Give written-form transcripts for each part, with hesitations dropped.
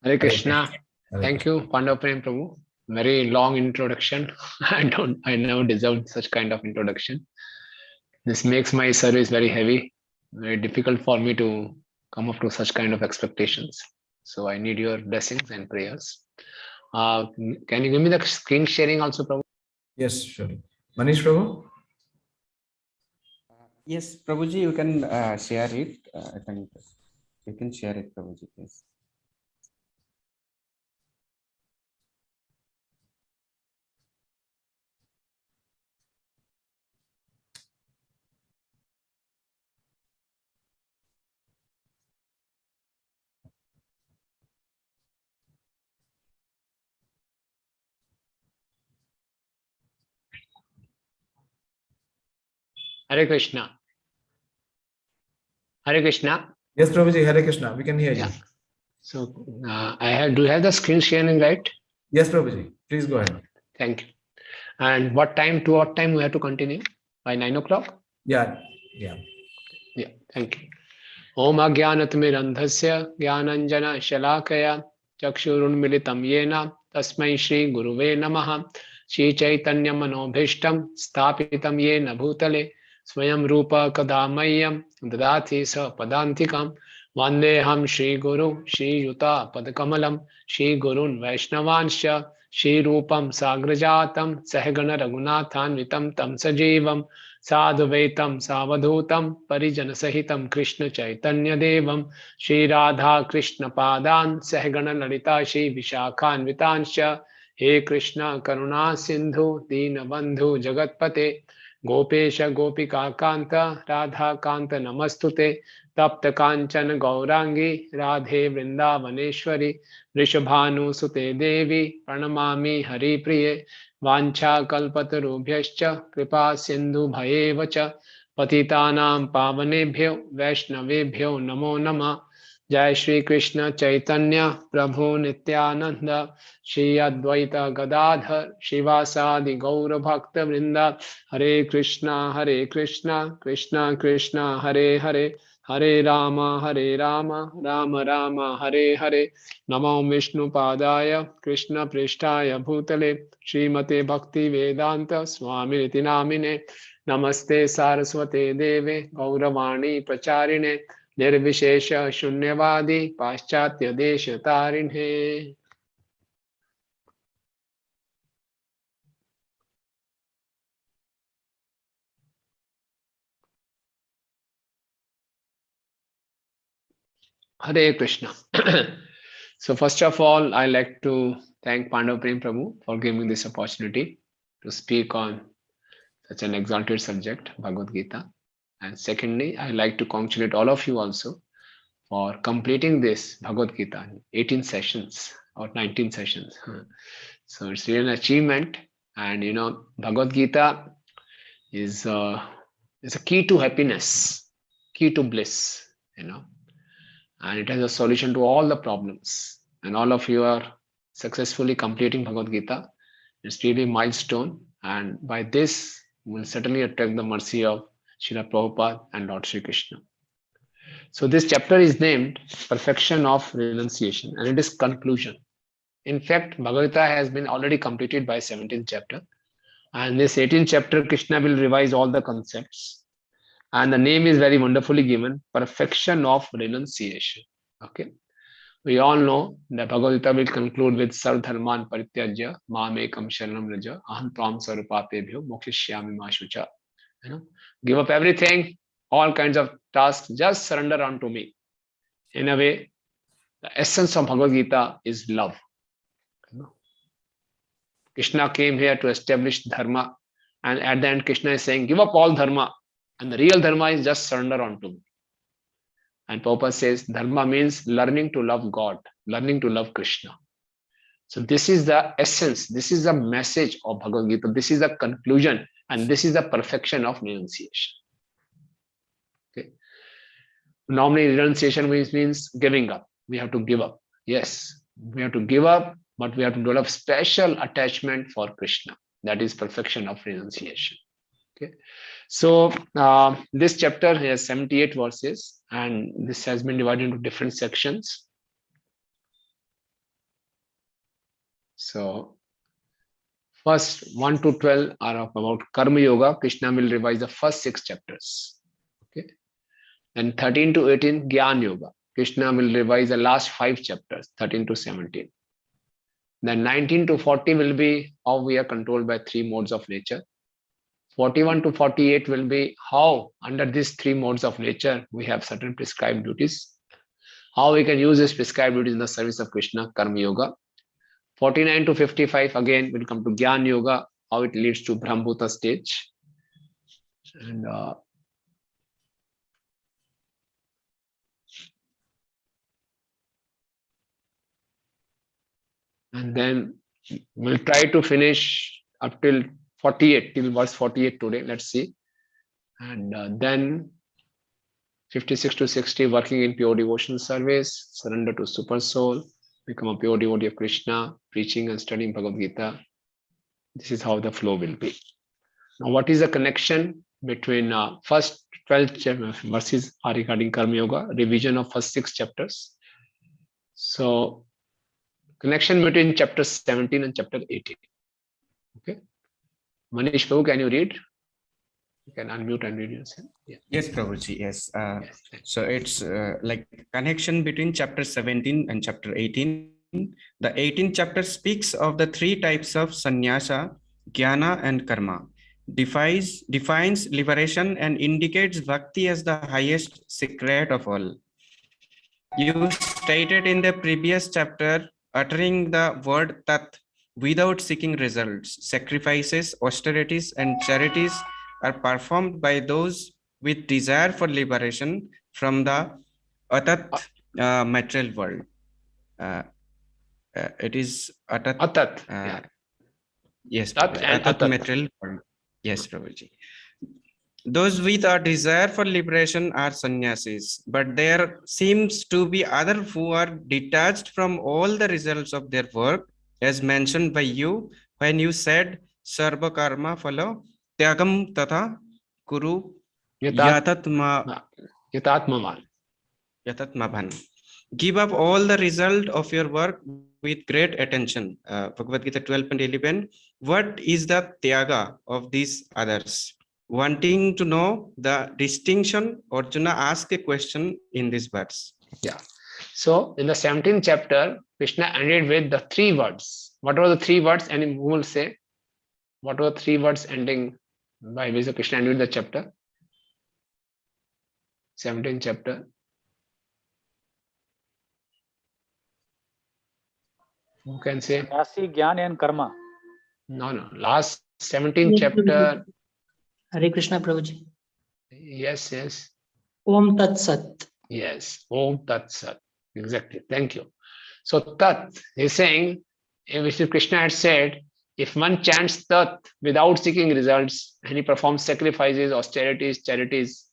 Hare Hare Krishna. Krishna. Hare Thank you, Pandav Prem Prabhu. Very long introduction. I never deserved such kind of introduction. This makes my service very heavy, very difficult for me to come up to such kind of expectations. So I need your blessings and prayers. Can you give me the screen sharing also, Prabhu? Yes, sure. Manish Prabhu? Yes, Prabhuji, you can share it. I think you can share it, Prabhuji, please. Hare Krishna. Hare Krishna. Yes, Prabhuji, Hare Krishna. We can hear you. Yeah. So do you have the screen sharing, right? Yes, Prabhuji. Please go ahead. Thank you. And what time we have to continue? By 9 o'clock? Yeah. Yeah, thank you. Om Ajnanatimirandhasya Jnananjana Shalakaya Chakshurunmilitam Yena Tasmai Shri Guruve Namaha Shri Chaitanya Manobhishtam Stapitam Yena Bhutale Swayam Rupa Kadamayam Dadati Sa Padantikam Vandeham Shri Guru Shri Yuta Padakamalam Shri Gurun Vaishnavanscha Shri Rupam Sagrajatam Sahagana Raghunathan Vitam Tam Sajivam साधुवैतम सावधूतम परिजन सहितम कृष्ण चैतन्य देवम श्री राधा कृष्ण पादान सहगण ललिता श्री विशाखान्वितांश्च हे कृष्ण करुणा सिंधु दीनबंधु जगतपते गोपेश गोपिका कांत राधा कांत नमस्तुते तप्त कांचन गौरांगी राधे वृंदावनेश्वरी वृषभानुसुते देवी प्रणमामि हरिप्रिये वाञ्छा कल्पतरुभ्यश्च कृपा सिंधु भयेव च पतितानां पावनेभ्यो वैष्णवेभ्यो नमो नमः। जय श्री कृष्ण चैतन्य प्रभु नित्यानंद श्री अद्वैत गदाधर शिवासादि गौर भक्त वृंद हरे कृष्णा कृष्णा कृष्णा हरे हरे हरे राम राम राम हरे हरे नमो विष्णुपादाय कृष्ण पृष्ठाय भूतले श्रीमते भक्ति वेदांत स्वामिनिति नामिने नमस्ते सारस्वते देवे गौरवाणी प्रचारिणे निर्विशेष शून्यवादी पाश्चात्य देश तारिणे। Hare Krishna. So first of all, I like to thank Pandav Prem Prabhu for giving me this opportunity to speak on such an exalted subject, Bhagavad Gita. And secondly, I like to congratulate all of you also for completing this Bhagavad Gita in 18 sessions or 19 sessions. So it's really an achievement. And Bhagavad Gita is a key to happiness, key to bliss, and it has a solution to all the problems. And all of you are successfully completing Bhagavad Gita. It's really a milestone. And by this, we'll certainly attract the mercy of Srila Prabhupada and Lord Sri Krishna. So this chapter is named Perfection of Renunciation, and it is conclusion. In fact, Bhagavad Gita has been already completed by 17th chapter. And this 18th chapter, Krishna will revise all the concepts. And the name is very wonderfully given, Perfection of Renunciation. Okay. We all know that Bhagavad Gita will conclude with Sarvdharman Parityajya Mamekam Sharanam Raja Aham Tvam Sarupapebhyo Mokshishyami Ma Shucha. Give up everything, all kinds of tasks, just surrender unto me. In a way, the essence of Bhagavad Gita is love. Krishna came here to establish dharma, and at the end Krishna is saying, give up all dharma, and the real dharma is just surrender unto me. And Prabhupada says dharma means learning to love God, learning to love Krishna. So this is the essence, this is the message of Bhagavad Gita, this is the conclusion, and this is the perfection of renunciation. Okay. Normally renunciation means giving up. We have to give up. Yes, we have to give up, but we have to develop special attachment for Krishna. That is perfection of renunciation. Okay. So this chapter has 78 verses, and this has been divided into different sections. So first 1 to 12 are about Karma Yoga. Krishna will revise the first 6 chapters. Okay. And 13 to 18, Gyan Yoga. Krishna will revise the last 5 chapters, 13 to 17. Then 19 to 40 will be how we are controlled by 3 modes of nature. 41 to 48 will be how under these 3 modes of nature we have certain prescribed duties. How we can use these prescribed duties in the service of Krishna, Karma Yoga. 49 to 55 again will come to Gyan Yoga, how it leads to Brahmbhuta stage. And then we'll try to finish up till 48, till verse 48 today. Let's see. And then 56 to 60, working in pure devotional service, surrender to Super Soul, become a pure devotee of Krishna, preaching and studying Bhagavad Gita. This is how the flow will be. Now, what is the connection between first 12 verses are regarding Karma Yoga, revision of first 6 chapters. So, connection between chapter 17 and chapter 18. Okay. Manish Prabhu, can you read? You can unmute and read yourself. Yeah. Yes, Prabhuji. Yes. Yes. So it's like connection between chapter 17 and chapter 18. The 18th chapter speaks of the 3 types of sannyasa, jnana and karma, defines liberation and indicates bhakti as the highest secret of all. You stated in the previous chapter, uttering the word tat without seeking results, sacrifices, austerities and charities are performed by those with desire for liberation from the atat material world. It is atat. Atat. Yeah. Yes, Tat and atat atat. material world. Yes, Prabhuji. Those with a desire for liberation are sannyasis, but there seems to be others who are detached from all the results of their work, as mentioned by you when you said sarva karma phalo tyagam tata kuru yatatmavan. Give up all the result of your work with great attention. Bhagavad Gita 12.11. What is the tyaga of these others? Wanting to know the distinction, Arjuna asked a question in this verse. Yeah. So in the 17th chapter, Krishna ended with the 3 words. What were the 3 words? And who will say? What were 3 words ending by which Krishna ended the chapter? 17th chapter. Who can say? Rasi, Gyan and Karma. No. Last 17th chapter. Hare Krishna Prabhuji. Yes. Om Tat Sat. Yes. Om Tat Sat. Exactly. Thank you. So Tat, he's saying, which Krishna had said, if one chants Tat without seeking results and he performs sacrifices, austerities, charities,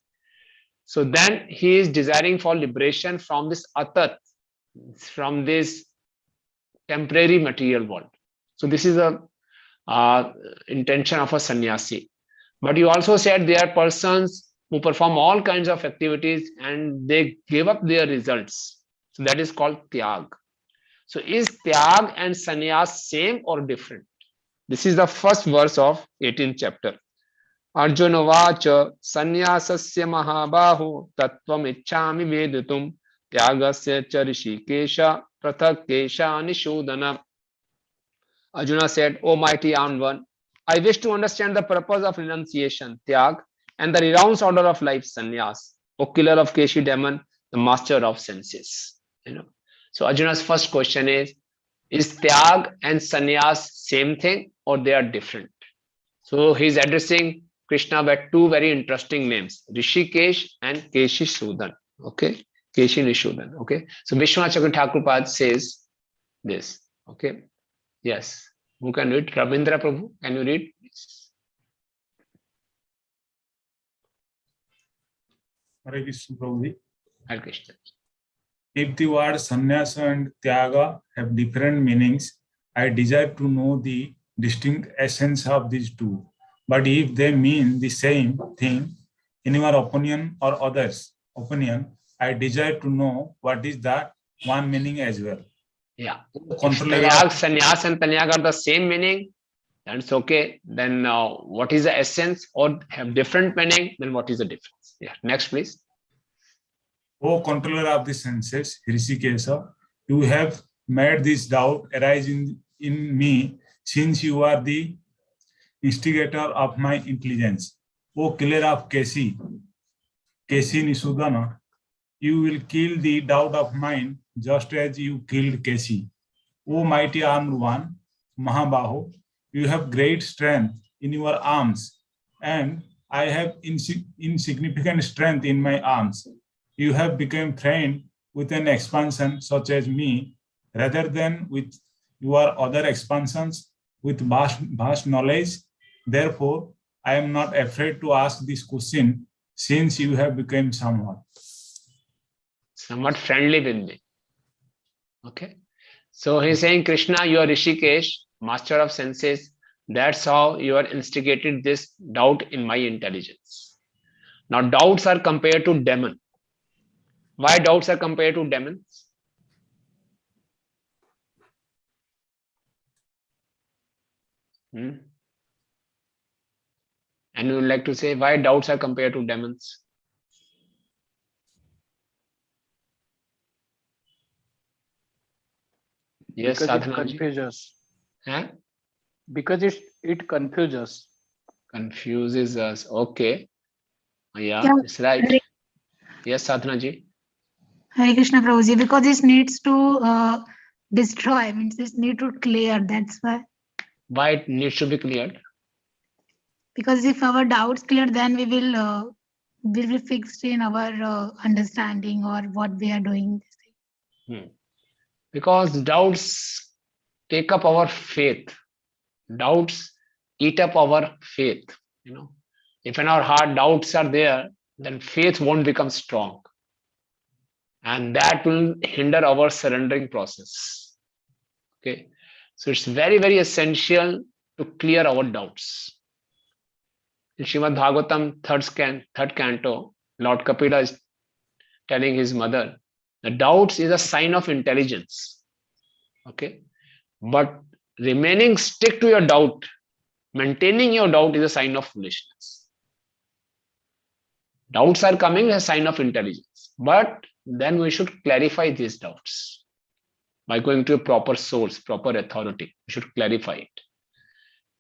so then he is desiring for liberation from this Atat, from this temporary material world. So this is a intention of a sannyasi. But you also said there are persons who perform all kinds of activities and they give up their results. So that is called tyag. So is tyag and sannyas same or different? This is the first verse of 18th chapter. Arjuna vacha sannyasasya mahabahu tattvam ichchami vedatum tyagasya charishikesha prathak kesha nishudana. Arjuna said, O mighty armed one, I wish to understand the purpose of renunciation, tyag, and the renounced order of life, sannyas, O killer of Keshi demon, the master of senses. So Arjuna's first question is tyag and sannyas same thing or they are different? So he's addressing Krishna by 2 very interesting names, Rishikesh and Keshi Sudan. Okay, Keshi Nishudan. Okay, so Vishwanath Chakravarti Thakurpad says this. Okay, yes. Who can read? Ravindra Prabhu, can you read? Hare Krishna Prabhuji. Hare Krishna. If the word sannyasa and tyaga have different meanings, I desire to know the distinct essence of these 2. But if they mean the same thing, in your opinion or others' opinion, I desire to know what is that one meaning as well. Yeah. If Controller Tanyag, of, sannyas and tanyag are the same meaning, then it's okay. Then what is the essence, or have different meaning, then what is the difference? Yeah. Next, please. O controller of the senses, Hrishikesha, you have made this doubt arise in me, since you are the instigator of my intelligence. O killer of Kesi Nisudana, you will kill the doubt of mine just as you killed Kesi. O mighty armed one, Mahabaho, you have great strength in your arms, and I have insignificant strength in my arms. You have become trained with an expansion such as me, rather than with your other expansions with vast knowledge. Therefore, I am not afraid to ask this question, since you have become somewhat friendly with me. Okay. So he's saying, Krishna, you are Rishikesh, master of senses. That's how you are instigated this doubt in my intelligence. Now, doubts are compared to demon. Why doubts are compared to demons? And you would like to say why doubts are compared to demons? Yes, because it Sadhana ji. confuses. Huh? Because it confuses. Confuses us. Okay. Yeah, Yeah. it's right. Hare, Yes, Sadhana ji. Hare Krishna Prabhuji, because it needs to destroy, means it need to clear. That's why. Why it needs to be cleared? Because if our doubts clear, then we will be fixed in our understanding or what we are doing. Because doubts take up our faith. Doubts eat up our faith. If in our heart doubts are there, then faith won't become strong. And that will hinder our surrendering process. Okay. So it's very, very essential to clear our doubts. In Srimad Bhagavatam, third canto, Lord Kapila is telling his mother, the doubts is a sign of intelligence. Okay. But remaining stick to your doubt, maintaining your doubt is a sign of foolishness. Doubts are coming as a sign of intelligence. But then we should clarify these doubts by going to a proper source, proper authority. We should clarify it.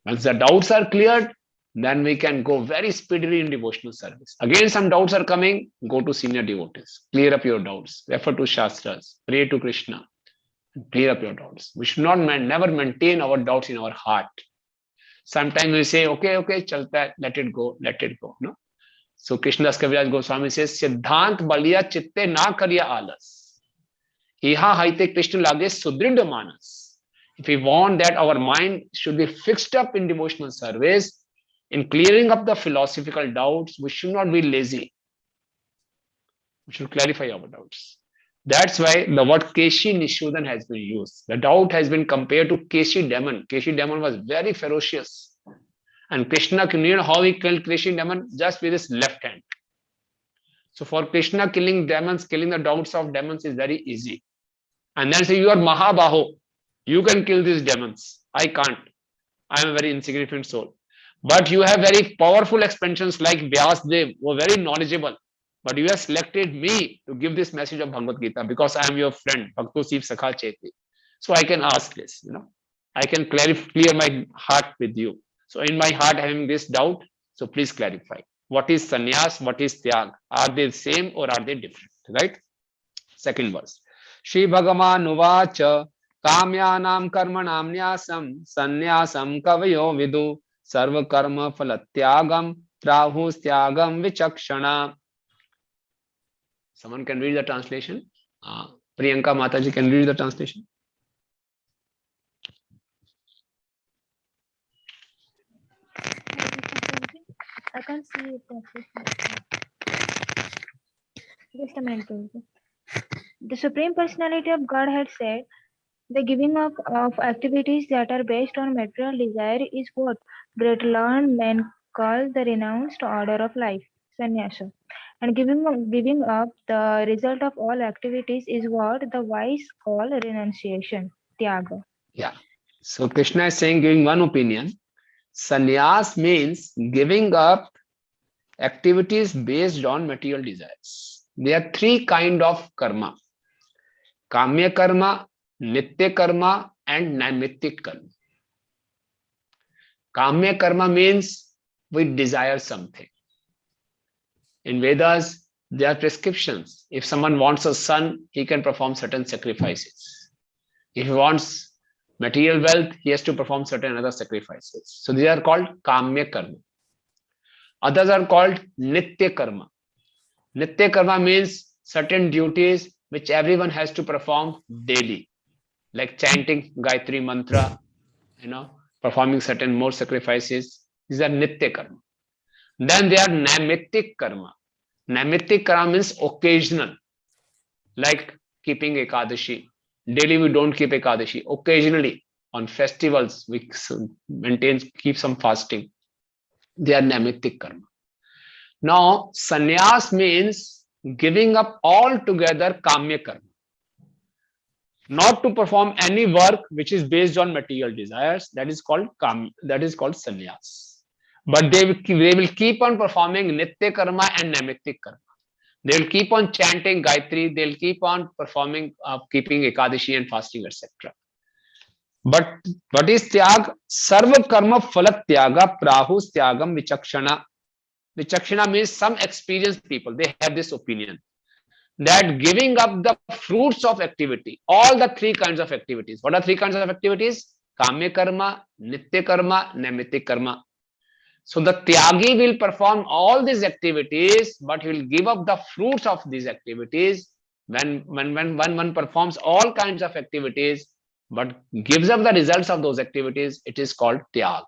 Once the doubts are cleared, then we can go very speedily in devotional service. Again, some doubts are coming, go to senior devotees, clear up your doubts, refer to Shastras, pray to Krishna, clear up your doubts. We should never maintain our doubts in our heart. Sometimes we say, okay, chalta, let it go. No? So Krishnadas Kaviraj Goswami says, Siddhant baliya chitte na kariya alas. Iha haite Krishna lage sudrid manas. If we want that our mind should be fixed up in devotional service, in clearing up the philosophical doubts, we should not be lazy. We should clarify our doubts. That's why the word Keshi Nishudan has been used. The doubt has been compared to Keshi demon. Keshi demon was very ferocious. And Krishna, you know how he killed Keshi demon? Just with his left hand. So for Krishna, killing demons, killing the doubts of demons is very easy. And then say, you are Mahabaho. You can kill these demons. I can't. I am a very insignificant soul. But you have very powerful expansions like Vyasdev, who are very knowledgeable. But you have selected me to give this message of Bhagavad Gita because I am your friend, Bhakto Siv Sakha Cheti. So I can ask this, I can clear my heart with you. So in my heart having this doubt, so please clarify. What is sannyas? What is tyag? Are they the same or are they different? Right? Second verse. Shri Bhagavan Uvacha Kamyanam Karmanam Nyasam Sannyasam Kavayo Vidu Sarva Karma Phalatyagam Rahus Tyagam Vichakshana. Someone can read the translation. Priyanka Mataji can read the translation. I can't see it. Just a minute. The Supreme Personality of Godhead said, the giving up of activities that are based on material desire is what great learned men call the renounced order of life, sannyasa. And giving up the result of all activities is what the wise call renunciation, tyaga. Yeah. So Krishna is saying, giving one opinion. Sannyas means giving up activities based on material desires. There are three kind of karma: kamya karma, nitya karma, and naimittik karma. Kamya karma means we desire something. In Vedas, there are prescriptions. If someone wants a son, he can perform certain sacrifices. If he wants material wealth, he has to perform certain other sacrifices. So these are called kamya karma. Others are called nitya karma. Nitya karma means certain duties which everyone has to perform daily, like chanting Gayatri mantra, performing certain more sacrifices. These are nitya karma. Then there are naimittik karma. Naimittik karma means occasional, like keeping Ekadashi. Daily we don't keep Ekadashi. Occasionally on festivals we keep some fasting. They are naimittik karma. Now sannyas means giving up altogether kamya karma. Not to perform any work which is based on material desires. That is called sannyas. But they will keep on performing nitya karma and naimittik karma. They will keep on chanting Gayatri. They will keep on performing, keeping Ekadashi and fasting, etc. But what is tyag? Sarva karma phalat tyaga prahus tyagam vichakshana. Vichakshana means some experienced people. They have this opinion that giving up the fruits of activity, all the three kinds of activities. What are three kinds of activities? Kamya karma, nitya karma, naimittik karma. So the tyagi will perform all these activities, but he will give up the fruits of these activities. When one performs all kinds of activities, but gives up the results of those activities, it is called tyag.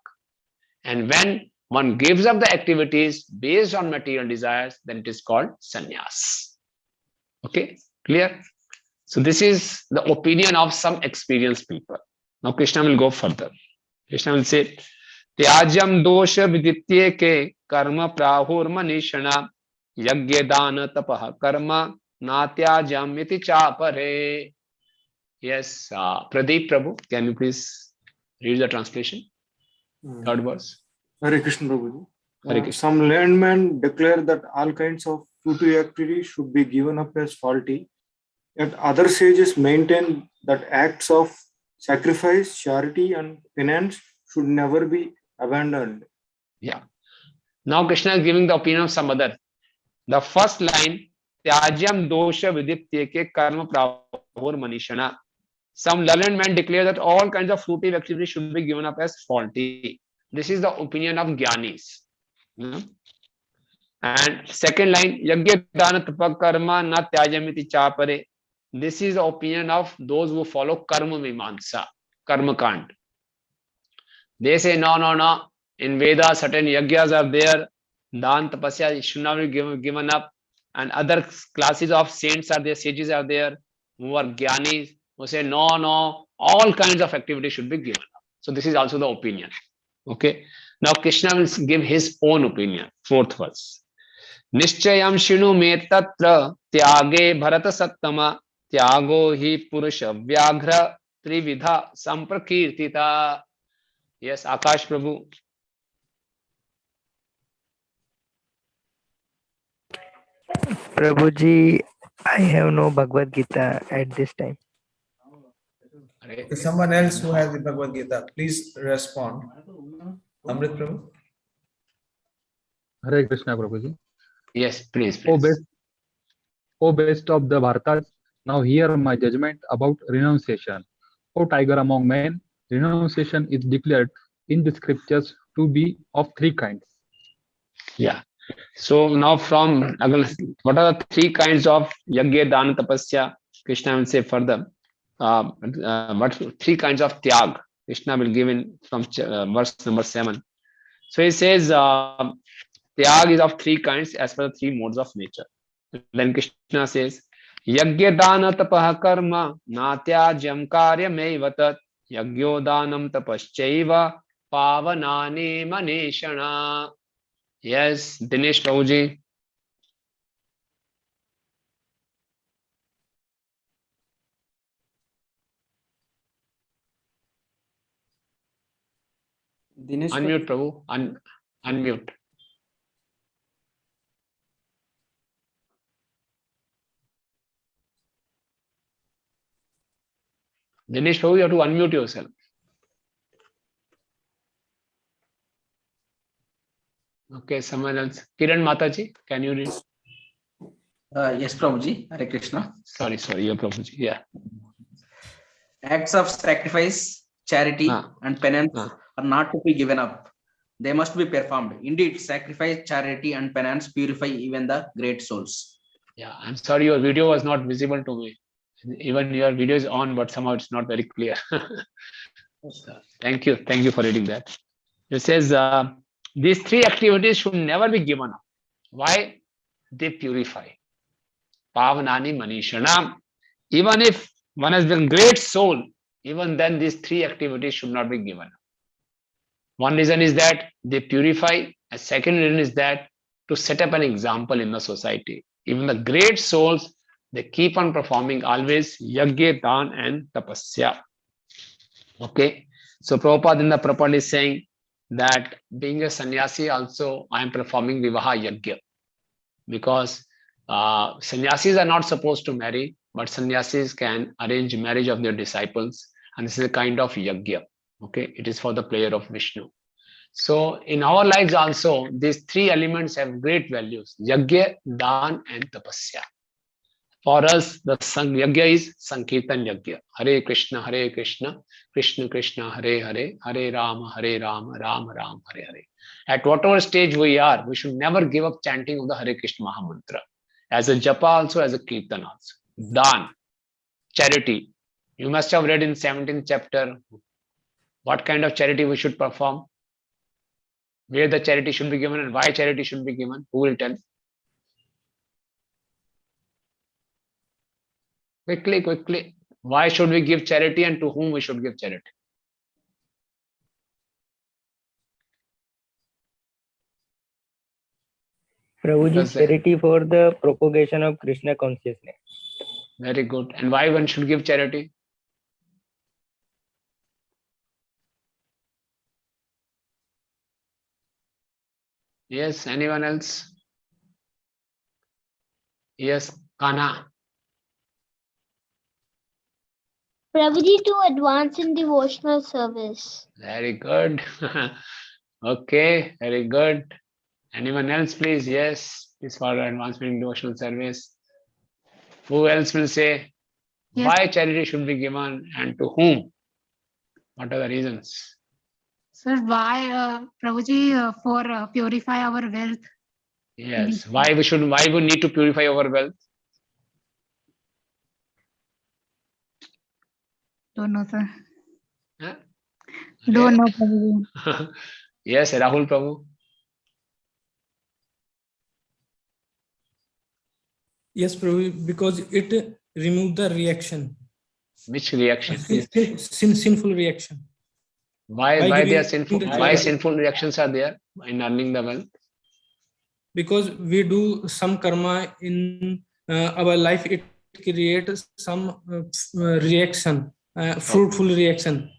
And when one gives up the activities based on material desires, then it is called sannyas. Okay, clear? So this is the opinion of some experienced people. Now Krishna will go further. Krishna will say, त्याज्यम दोष विदित्ये के कर्म प्राहुर्मनीषणा यज्ञ दान तपः कर्म नात्याज्यम इति चापरे. Yes, Pradeep Prabhu, can you please read the translation? Third verse. Hare Krishna Prabhuji. Hare Krishna. Some learned men declare that all kinds of fruitive activities should be given up as faulty, yet other sages maintain that acts of sacrifice, charity, and penance should never be abandoned. Yeah. Now Krishna is giving the opinion of some other. The first line, Tyajyam dosha vidityeke karma prahur manishana. Some learned men declare that all kinds of fruitive activities should be given up as faulty. This is the opinion of Jnanis. And second line, Yagya dana tapa karma na tyajamiti chapare. This is the opinion of those who follow karma mimansa, karma kand. They say, no. In Vedas, certain yagyas are there. Dan, tapasya should not be given up. And other classes of saints are there, sages are there, who are jnanis, who say, no, all kinds of activities should be given up. So this is also the opinion. Okay. Now Krishna will give his own opinion. Fourth verse. Nishchayam shinu me tatra tyage bharata sattama tyago hi purusha vyaghra trividha samprakirtita. Yes, Akash Prabhu. Prabhuji, I have no Bhagavad Gita at this time. Okay, someone else who has the Bhagavad Gita, please respond. Amrit Prabhu. Hare Krishna Prabhuji. Yes, please. O best of the Bharatas, now hear my judgment about renunciation. O tiger among men, renunciation is declared in the scriptures to be of three kinds. Yeah. So now from what are the three kinds of yagya, dana, tapasya? Krishna will say further. What three kinds of tyag? Krishna will give in from verse number 7. So he says tyag is of three kinds as per the three modes of nature. Then Krishna says, yagya dana tapah karma natyajam karyameva tat yagyo danam tapaschaiva pavanane maneshana. Yes, Dinesh Prabhuji. Dinesh Unmute, Prabhu. Unmute. Dinesh Prabhu, you have to unmute yourself. Okay, someone else. Kiran Mataji, can you read? Yes, Prabhuji. Hare Krishna. Sorry, your Prabhuji. Yeah. Acts of sacrifice, charity, and penance are not to be given up. They must be performed. Indeed, sacrifice, charity, and penance purify even the great souls. Yeah, I'm sorry, your video was not visible to me. Even your video is on, but somehow it's not very clear. So, thank you for reading that. It says these three activities should never be given up. Why? They purify. Pavanani Manishanam. Even if one has been great soul, even then these three activities should not be given up. One reason is that they purify. A second reason is that to set up an example in the society. Even the great souls, they keep on performing always yagya, dan, and tapasya. Okay. So Prabhupada in the purport is saying that being a sannyasi also, I am performing vivaha yagya. Because sannyasis are not supposed to marry, but sannyasis can arrange marriage of their disciples. And this is a kind of yagya. Okay. It is for the prayer of Vishnu. So in our lives also, these three elements have great values. Yagya, Dan, and Tapasya. For us, the Yagya is Sankirtan Yagya. Hare Krishna, Krishna Krishna, Hare Hare, Hare Rama, Rama Rama, Hare Hare. At whatever stage we are, we should never give up chanting of the Hare Krishna Mahamantra. As a japa also, as a kirtan also. Dan, charity. You must have read in 17th chapter what kind of charity we should perform, where the charity should be given and why charity should be given. Who will tell? Quickly. Why should we give charity and to whom we should give charity? Prabhuji, charity for the propagation of Krishna consciousness. Very good. And why one should give charity? Yes, anyone else? Yes, Kana. Prabhuji, to advance in devotional service. Very good. Okay, very good. Anyone else, please? Yes, it's for advancement in devotional service. Who else will say why charity should be given and to whom? What are the reasons? Sir, why, Prabhuji, for purify our wealth? Yes, why we need to purify our wealth? Don't know, sir. Huh? Don't know, Prabhuji. Yes, Rahul Prabhu. Yes, Prabhu, because it removes the reaction. Which reaction? Sinful reaction. Why they are sinful? Why sinful reactions are there in earning the wealth? Because we do some karma in our life, it creates some reaction, fruitful reaction.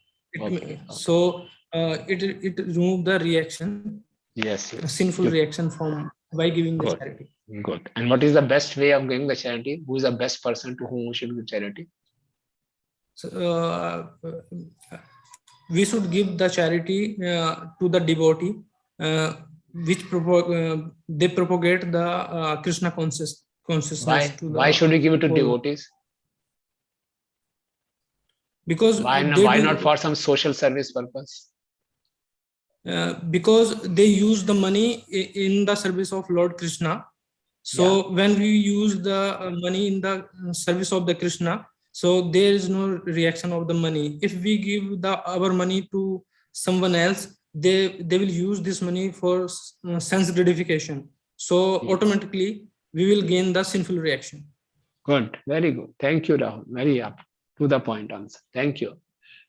So it removes the reaction. Yes. Sinful reaction from by giving the charity. Good. And what is the best way of giving the charity? Who is the best person to whom we should give charity? So, we should give the charity to the devotee, which they propagate the Krishna consciousness. Why should we give it to devotees? Because why not for some social service purpose? Because they use the money in the service of Lord Kṛṣṇa. So when we use the money in the service of the Krishna, so there is no reaction of the money. If we give our money to someone else, they will use this money for sense gratification. So automatically we will gain the sinful reaction. Good, very good. Thank you, Rahul. Very up to the point answer. Thank you.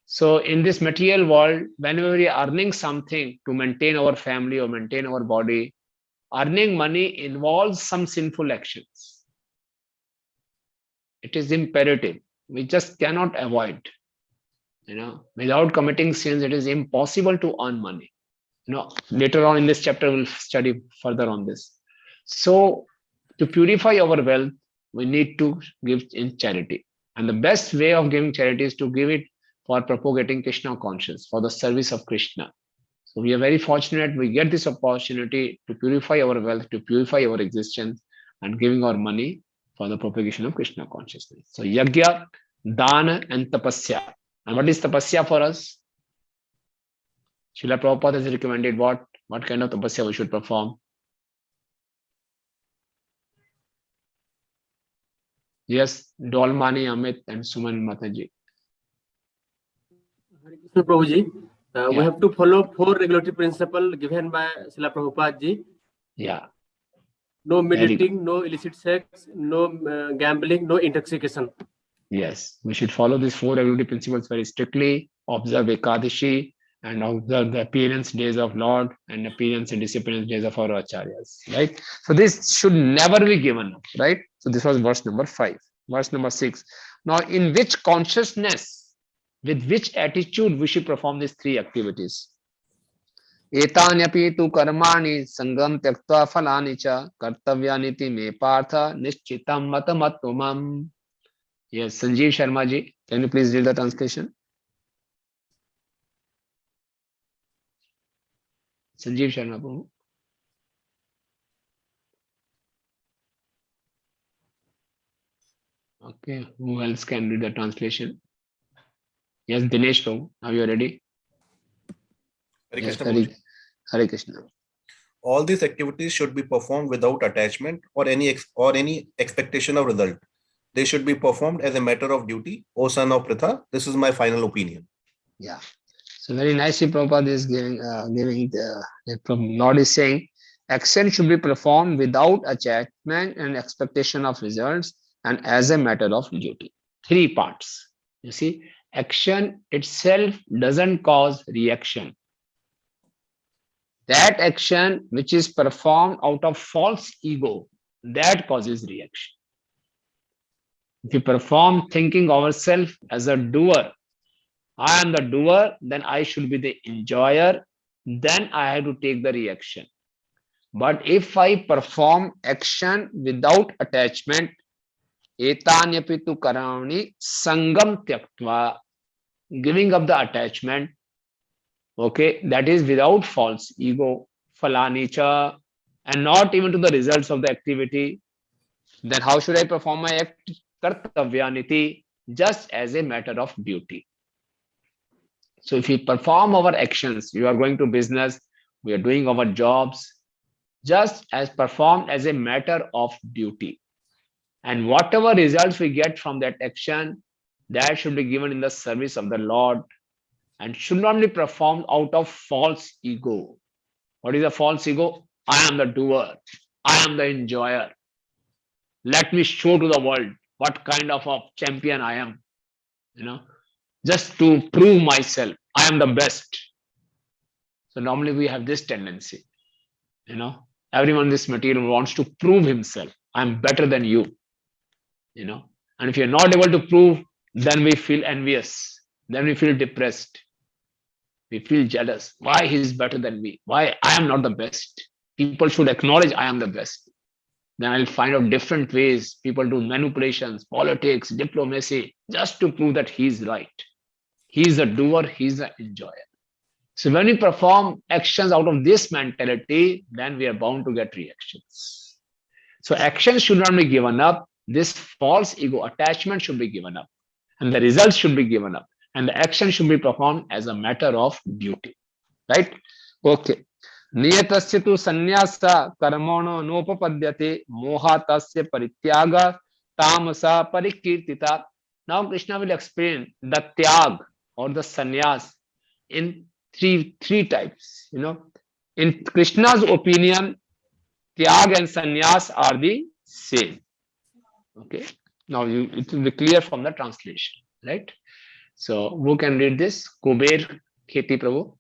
So in this material world, whenever we are earning something to maintain our family or maintain our body, earning money involves some sinful actions. It is imperative. We just cannot avoid. Without committing sins, it is impossible to earn money. Later on in this chapter, we'll study further on this. So to purify our wealth, we need to give in charity. And the best way of giving charity is to give it for propagating Krishna consciousness, for the service of Krishna. So we are very fortunate we get this opportunity to purify our wealth, to purify our existence, and giving our money for the propagation of Krishna consciousness. So yajna, dana, and tapasya. And what is tapasya for us? Srila Prabhupada has recommended what kind of tapasya we should perform. Yes, Dolmani, Amit, and Suman Mataji. Hare Krishna Prabhuji. We have to follow 4 regulatory principles given by Srila Prabhupada ji. Yeah. No meditating, no illicit sex, no gambling, no intoxication. Yes, we should follow these 4 regulatory principles very strictly, observe Ekadashi, and observe the appearance days of Lord and appearance and disappearance days of our acharyas, right? So this should never be given up, right? So this was verse number 5. Verse number 6. Now, in which consciousness, with which attitude we should perform these 3 activities? Etanyapi tu karmani sangam tyaktva phalani cha kartavyaniti me partha nishchitam matamatumam. Yes, Sanjeev Sharma ji, can you please read the translation? Sanjeev Sharma Prabhu. Okay, who else can read the translation? Yes, Dinesh Prabhu, now you are ready? Hare Yes, Krishna. Hare Krishna. All these activities should be performed without attachment or any expectation of result. They should be performed as a matter of duty. O son of Pritha, this is my final opinion. Yeah. So very nicely Prabhupada is giving Lord is saying, action should be performed without attachment and expectation of results and as a matter of duty. 3 parts. You see, action itself doesn't cause reaction. That action which is performed out of false ego, that causes reaction. If you perform thinking ourselves as a doer, I am the doer, then I should be the enjoyer, then I have to take the reaction. But if I perform action without attachment, etanyapitu karani sangam tyaktva, giving up the attachment, okay, that is without false ego, falanicha, and not even to the results of the activity, then how should I perform my act? Kartavyaniti, just as a matter of duty. So if we perform our actions, you are going to business, we are doing our jobs, just as performed as a matter of duty. And whatever results we get from that action, that should be given in the service of the Lord and should not be performed out of false ego. What is a false ego? I am the doer. I am the enjoyer. Let me show to the world what kind of a champion I am, just to prove myself. I am the best. So normally we have this tendency, everyone in this material wants to prove himself. I'm better than you, and if you're not able to prove, then we feel envious. Then we feel depressed. We feel jealous. Why he is better than me? Why I am not the best? People should acknowledge I am the best. Then I'll find out different ways. People do manipulations, politics, diplomacy, just to prove that he's right. He's a doer, he's an enjoyer. So when we perform actions out of this mentality, then we are bound to get reactions. So actions should not be given up. This false ego attachment should be given up. And the results should be given up. And the action should be performed as a matter of duty. Right? Okay. Niyatasya tu sannyasa karmono nopapadyate mohatasya parityaga tamasa parikirtita. Now Krishna will explain the tyag or the sannyas in three types. In Krishna's opinion, tyag and sannyas are the same. Okay. Now it will be clear from the translation, right? So who can read this? Kuber Kheti Prabhu.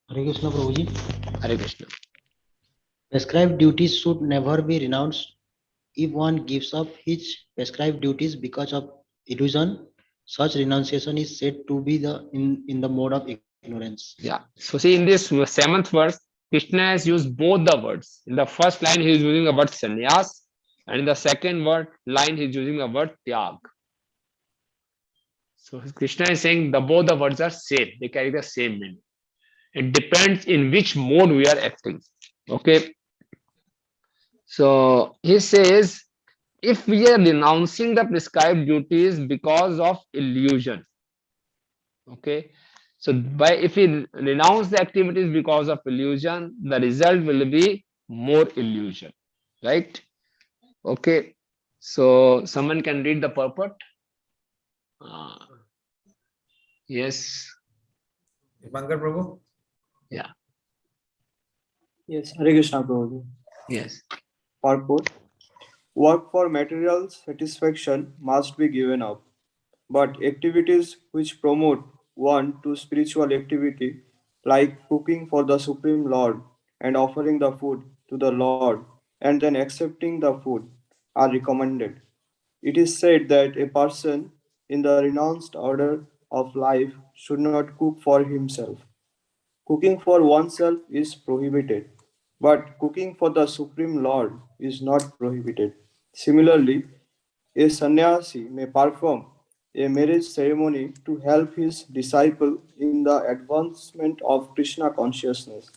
Hare Krishna Prabhuji. Hare Krishna. Prescribed duties should never be renounced. If one gives up his prescribed duties because of illusion, such renunciation is said to be in the mode of ignorance. Yeah. So see, in this 7th verse, Krishna has used both the words. In the first line, he is using the word sannyas, and in the second line, he is using the word tyag. So Krishna is saying both the words are same. They carry the same meaning. It depends in which mode we are acting. Okay. So he says, if we are renouncing the prescribed duties because of illusion, okay, so if we renounce the activities because of illusion, the result will be more illusion, right? Okay, so someone can read the purport. Yes. Dipankar Prabhu? Yeah. Yes, Hare Krishna Prabhuji. Yes. Purport. Work for material satisfaction must be given up, but activities which promote one to spiritual activity, like cooking for the Supreme Lord and offering the food to the Lord and then accepting the food, are recommended. It is said that a person in the renounced order of life should not cook for himself. Cooking for oneself is prohibited, but cooking for the Supreme Lord is not prohibited. Similarly, a sannyasi may perform a marriage ceremony to help his disciple in the advancement of Krishna consciousness.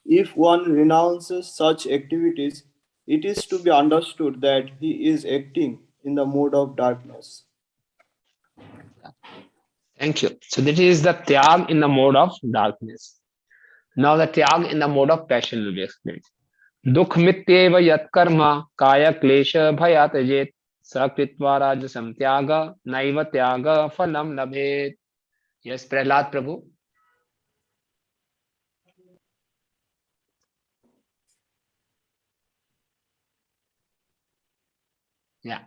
If one renounces such activities, it is to be understood that he is acting in the mode of darkness. Thank you. So that is the tyag in the mode of darkness. Now the tyag in the mode of passion will be explained. Dukh mityeva yat karma kaya klesha bhayat ajet sakritva rajasam tyaga naiva tyaga phalam labhet. Yes, Prahlad Prabhu. Yeah.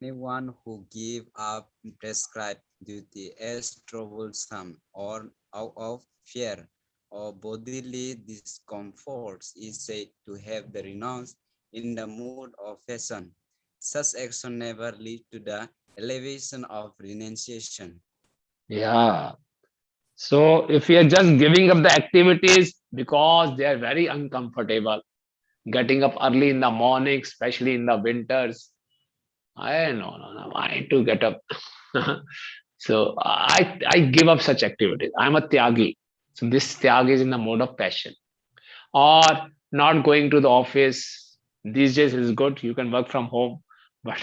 Anyone who give up prescribed duty as troublesome or out of fear or bodily discomforts is said to have the renounced in the mood of passion. Such action never lead to the elevation of renunciation. Yeah. So if we are just giving up the activities because they are very uncomfortable, getting up early in the morning, especially in the winters, I need to get up. So I give up such activities. I'm a tyagi. So this tyagi is in the mode of passion. Or not going to the office. These days is good. You can work from home. But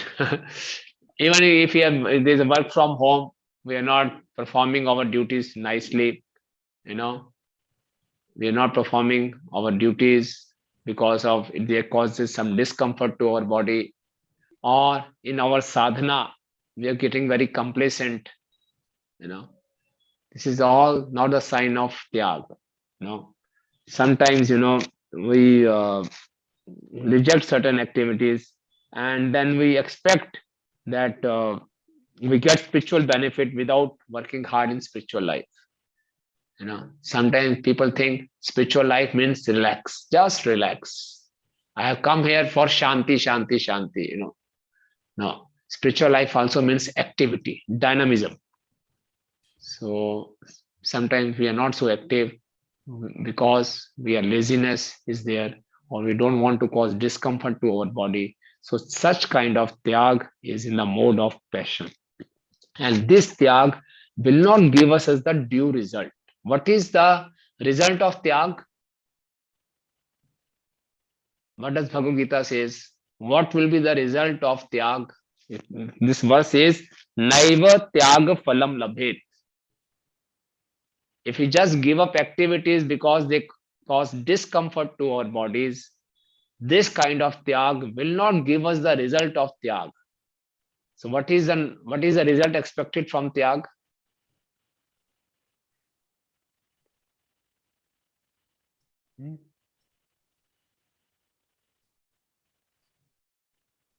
even if there's a work from home, we are not performing our duties nicely. We are not performing our duties because of they causes some discomfort to our body. Or in our sadhana, we are getting very complacent. This is all not a sign of tyag. Sometimes we reject certain activities, and then we expect that we get spiritual benefit without working hard in spiritual life. Sometimes people think spiritual life means relax, just relax. I have come here for shanti, shanti, shanti. No, spiritual life also means activity, dynamism. So sometimes we are not so active because laziness is there, or we don't want to cause discomfort to our body. So such kind of tyag is in the mode of passion. And this tyag will not give us as the due result. What is the result of tyag? What does Bhagavad Gita says? What will be the result of tyag? This verse says, Naiva tyag phalam labhet. If we just give up activities because they cause discomfort to our bodies, this kind of tyag will not give us the result of tyag. So what is the result expected from tyag?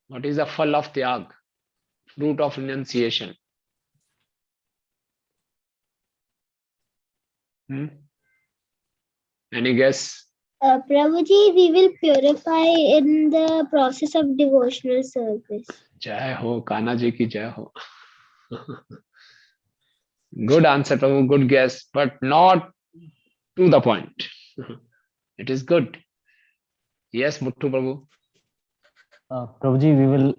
What is the phal of tyag? Fruit of renunciation. Any guess? Prabhuji, we will purify in the process of devotional service. Jai ho, Kana ji ki jai ho. Good answer, Prabhu. Good guess, but not to the point. It is good. Yes, Muttu Prabhu. Prabhuji, we will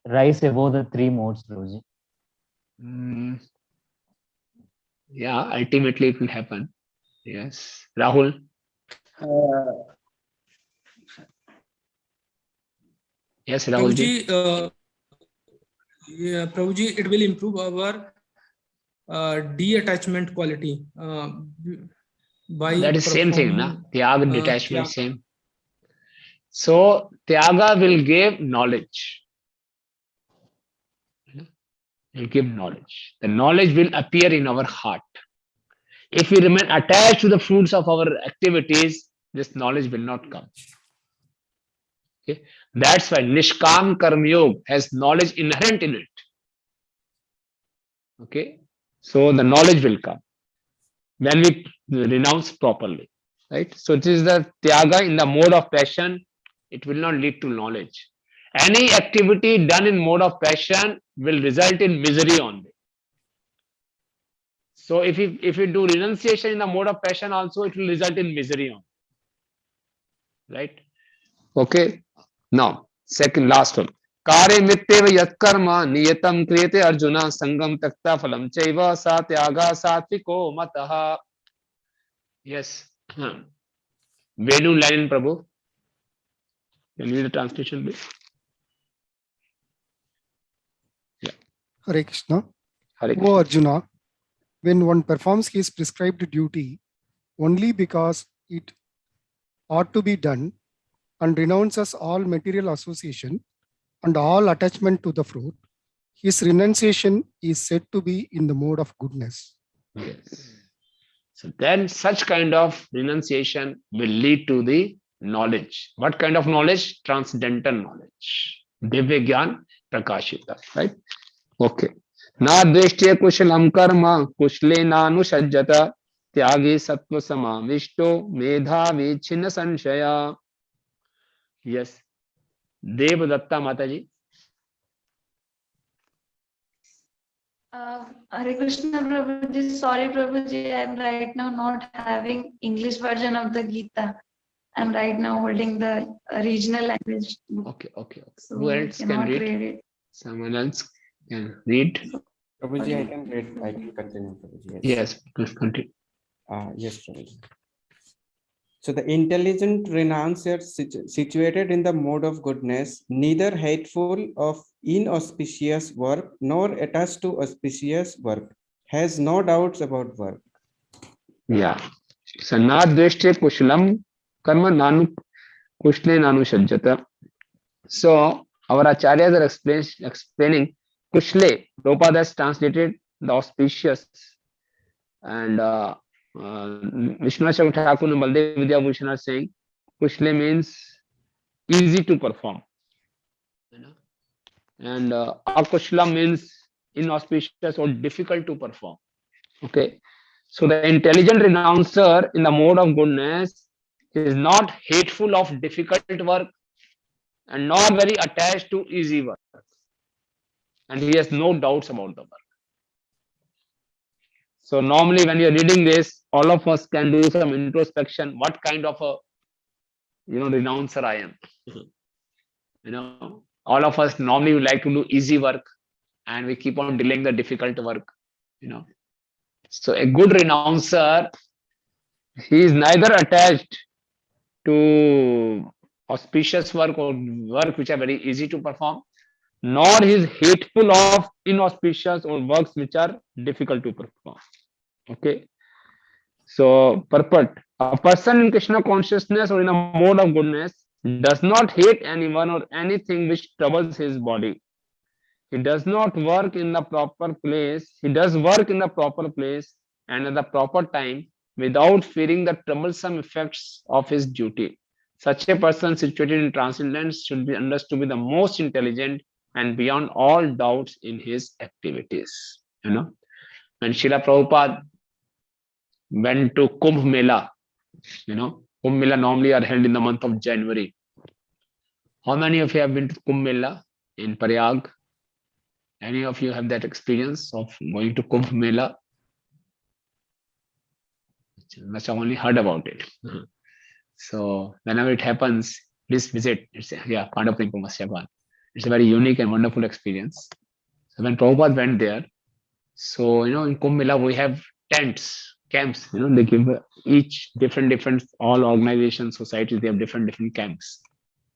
rise above the three modes, Prabhuji. Yeah, ultimately it will happen. Yes. Rahul? Yes, Rahulji. Prabhuji, yeah, Prabhuji, it will improve our detachment quality by That is same thing, na? performing Tyaga, detachment, tyaga. same. So Tyaga will give knowledge. Will give knowledge. The knowledge will appear in our heart. If we remain attached to the fruits of our activities, this knowledge will not come. Okay, that's why Nishkam Karma Yoga has knowledge inherent in it. Okay, so the knowledge will come when we renounce properly, right? So it is the Tyaga in the mode of passion. It will not lead to knowledge. Any activity done in mode of passion will result in misery only. So if we do renunciation in the mode of passion also, it will result in misery only. Right? Okay. Now, last one. Kare mitteva yat karma niyatam kriyate arjuna sangam takta phalam chaiva sa tyaga satviko mataha. Yes. Venu Lanin Prabhu. Can you read the translation, please? Yeah. Hare Krishna. Hare Krishna. O Arjuna, when one performs his prescribed duty only because it ought to be done and renounces all material association and all attachment to the fruit, his renunciation is said to be in the mode of goodness. Yes. So then such kind of renunciation will lead to the knowledge. What kind of knowledge? Transcendental knowledge. Divya Gyan Prakashita. Right? Okay. Na dveshte kushalam karma kushle nanusajjata tyagi sattva samavishto medhavi chinna sanshaya. Yes. Devadatta Mataji. Hare Krishna Prabhuji, sorry Prabhuji, I'm right now not having English version of the Gita. I'm right now holding the regional language book. Okay, okay. So who else can read? it. Someone else can read. Prabhuji, I can read. I can continue, Prabhuji. Yes, please continue. Yes, Prabhuji. So the intelligent renuncier situated in the mode of goodness, neither hateful of inauspicious work nor attached to auspicious work, has no doubts about work. Yeah. So na dveshte kushalam karma nanu kushle nanu sajjata. So our acharyas are explaining kushle. Prabhupada has translated the auspicious, and Vishnu Thakur and Baldev Vidya Bhushan are saying kushle means easy to perform. And akushla means inauspicious or difficult to perform. Okay. So the intelligent renouncer in the mode of goodness is not hateful of difficult work and not very attached to easy work. And he has no doubts about the work. So normally when you're reading this, all of us can do some introspection. What kind of a, renouncer I am? All of us normally would like to do easy work and we keep on delaying the difficult work, So a good renouncer, he is neither attached to auspicious work or work which are very easy to perform, nor he is hateful of inauspicious or works which are difficult to perform. Okay. So purport, a person in Krishna consciousness or in a mode of goodness does not hate anyone or anything which troubles his body. He does not work in the proper place. He does work in the proper place and at the proper time without fearing the troublesome effects of his duty. Such a person situated in transcendence should be understood to be the most intelligent and beyond all doubts in his activities. When Srila Prabhupada went to Kumbh Mela, Kumbh Mela normally are held in the month of January. How many of you have been to Kumbh Mela in Prayag? Any of you have that experience of going to Kumbh Mela? Must have only heard about it. So whenever it happens, please visit. Pandava Prabhu must have gone. It's a very unique and wonderful experience. So when Prabhupada went there, so in Kumbh Mela we have tents, camps. They give each different all organizations, societies, they have different camps.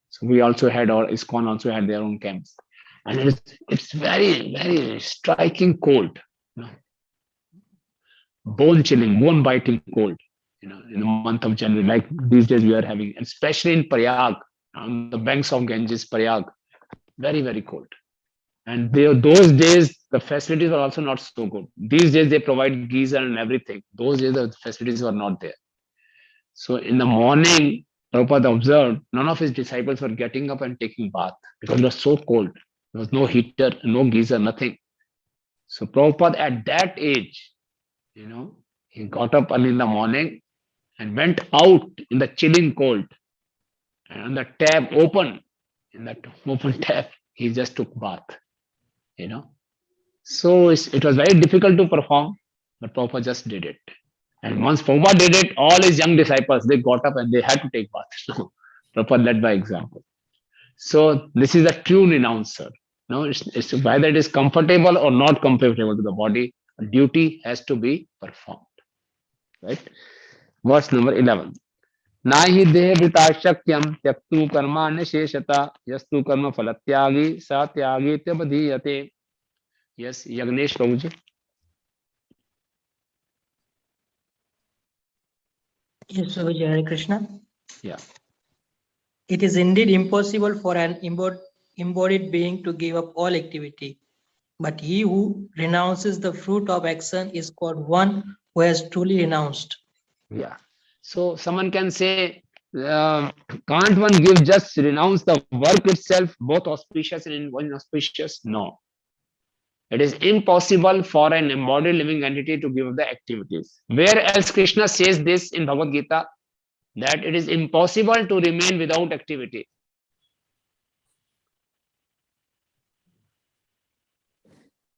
So we also had, or ISKCON also had their own camps, and it's very striking cold, bone chilling, bone biting cold, in the month of January, like these days we are having, and especially in Prayag, on the banks of Ganges, Prayag, very cold. And those days the facilities were also not so good. These days they provide geyser and everything. Those days the facilities were not there. So in the morning, Prabhupada observed none of his disciples were getting up and taking bath because it was so cold. There was no heater, no geyser, nothing. So Prabhupada at that age, he got up early in the morning and went out in the chilling cold. And on the tap open, in that open tap, he just took bath. So it was very difficult to perform, but Prabhupada just did it. And once Prabhupada did it, all his young disciples, they got up and they had to take bath. Prabhupada led by example. So this is a true renouncer. It's whether it is comfortable or not comfortable to the body, a duty has to be performed. Right? Verse number 11. Nahi dehe vritashakyam tyaktu karma nisheshata yastu karma phalatyagi sa tyagi tyabadhiyate. Yes, Yagnesh Prabhuji. Yes, Prabhuji, Hare Krishna. Yeah. It is indeed impossible for an embodied being to give up all activity. But he who renounces the fruit of action is called one who has truly renounced. Yeah. So someone can say, can't one give just renounce the work itself, both auspicious and inauspicious? No. It is impossible for an embodied living entity to give up the activities. Where else Krishna says this in Bhagavad Gita? That it is impossible to remain without activity.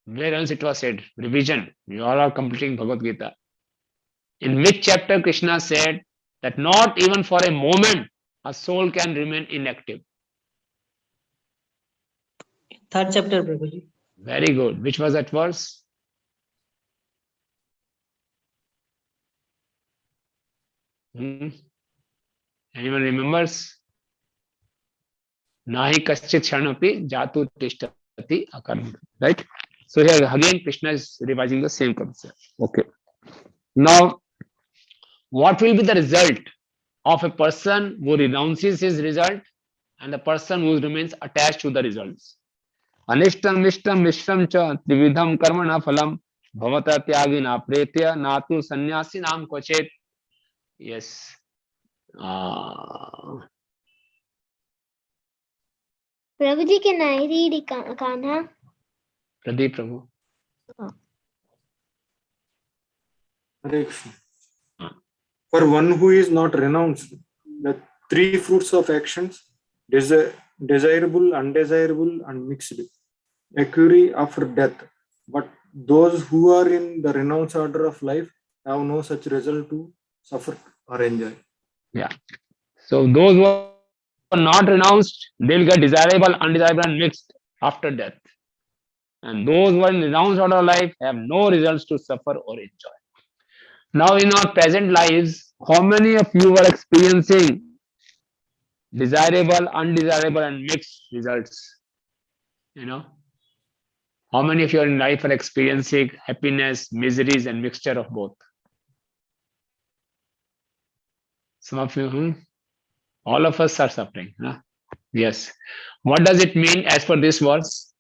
Where else it was said? Revision. You all are completing Bhagavad Gita. In which chapter Krishna said that not even for a moment a soul can remain inactive? Third chapter, Prabhuji. Very good. Which was that verse? Anyone remembers? Nahi kaschit ksanapi jatu tishtati akarma. Right? So here again Krishna is revising the same concept. Okay. Now, what will be the result of a person who renounces his result and the person who remains attached to the results? Anishtam nishtam vishram cha trividham karmana phalam bhavata tyagina pretya natu sannyasi nam kvachet. Yes. Prabhuji, can I read Kanha? Pradeep Prabhu. Hare Krishna. For one who is not renounced, the three fruits of actions, desirable, undesirable, and mixed, occur after death. But those who are in the renounced order of life have no such result to suffer or enjoy. Yeah. So those who are not renounced, they'll get desirable, undesirable, and mixed after death. And those who are in renounced order of life have no results to suffer or enjoy. Now, in our present lives, how many of you are experiencing desirable, undesirable, and mixed results? How many of you in life are experiencing happiness, miseries, and mixture of both? Some of you, all of us are suffering. Huh? Yes. What does it mean as per this verse?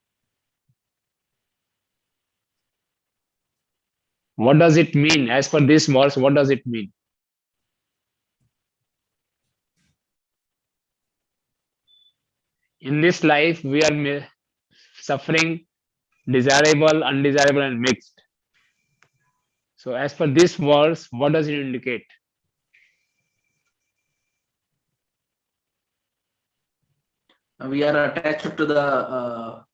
What does it mean as per this verse? What does it mean? In this life, we are suffering desirable, undesirable, and mixed. So as per this verse, what does it indicate? We are attached to the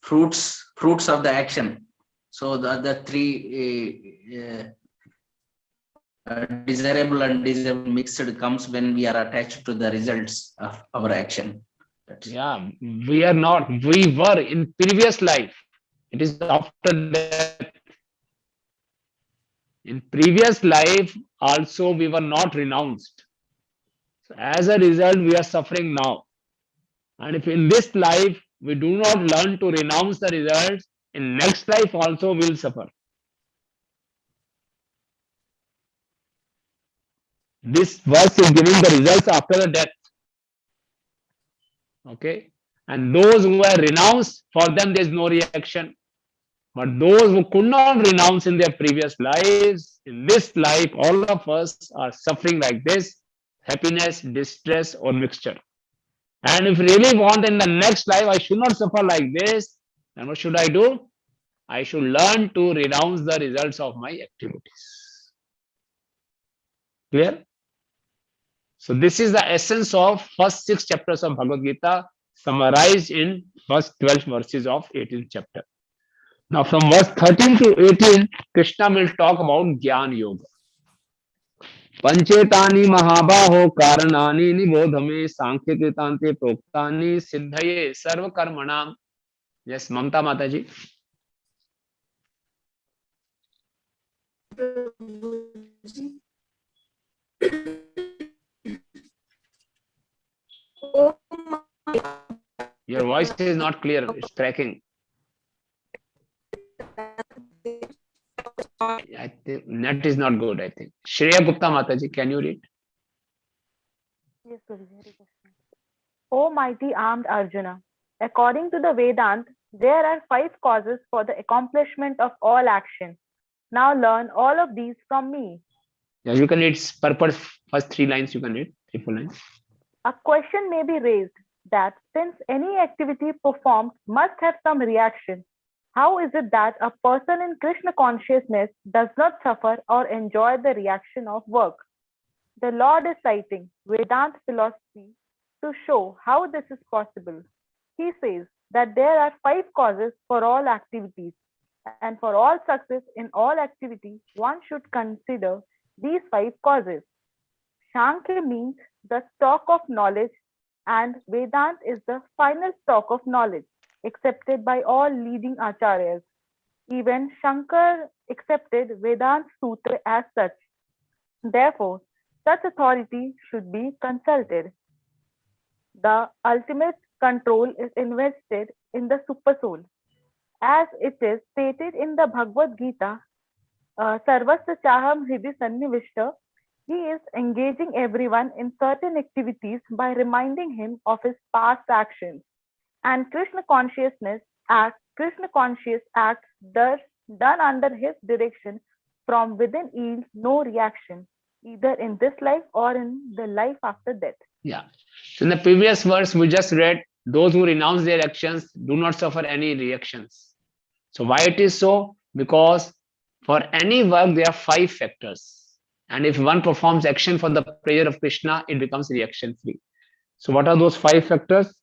fruits of the action. So the three desirable and undesirable mixed comes when we are attached to the results of our action. Yeah, we are not. We were in previous life. It is after death. In previous life also we were not renounced. So as a result, we are suffering now. And if in this life we do not learn to renounce the results, in next life also we will suffer. This verse is giving the results after the death. Okay. And those who are renounced, for them there is no reaction. But those who could not renounce in their previous lives, in this life, all of us are suffering like this, happiness, distress, or mixture. And if really want in the next life, I should not suffer like this, then what should I do? I should learn to renounce the results of my activities. Clear? So this is the essence of first 6 chapters of Bhagavad Gita, summarized in first 12 verses of 18th chapter. Now from verse 13 to 18, Krishna will talk about Jnana Yoga. Panchetani mahabaho karanani nibodhame sankhya kitante proktani siddhaye sarva karmanam. Yes, Mamta Mataji. Your voice is not clear. It's cracking. I think net is not good. I think Shreya Gupta Mataji, can you read? Yes, Guruji. O mighty armed Arjuna, according to the Vedanta, there are 5 causes for the accomplishment of all action. Now learn all of these from me. Yeah, you can read purpose. First 3 lines you can read. 3, 4 lines. A question may be raised that since any activity performed must have some reaction, how is it that a person in Krishna consciousness does not suffer or enjoy the reaction of work? The Lord is citing Vedanta philosophy to show how this is possible. He says that there are 5 causes for all activities, and for all success in all activity, one should consider these 5 causes. Sankhya means the stock of knowledge, and Vedanta is the final stock of knowledge accepted by all leading acharyas. Even Shankar accepted Vedanta Sutra as such. Therefore, such authority should be consulted. The ultimate control is invested in the Supersoul. As it is stated in the Bhagavad Gita, Sarvasya Chaham Hridhi Sannivishta, he is engaging everyone in certain activities by reminding him of his past actions. And Krishna conscious acts done under his direction from within yield no reaction, either in this life or in the life after death. Yeah. So in the previous verse we just read, those who renounce their actions do not suffer any reactions. So why it is so? Because for any work there are 5 factors. And if one performs action for the pleasure of Krishna, it becomes reaction free. So what are those 5 factors?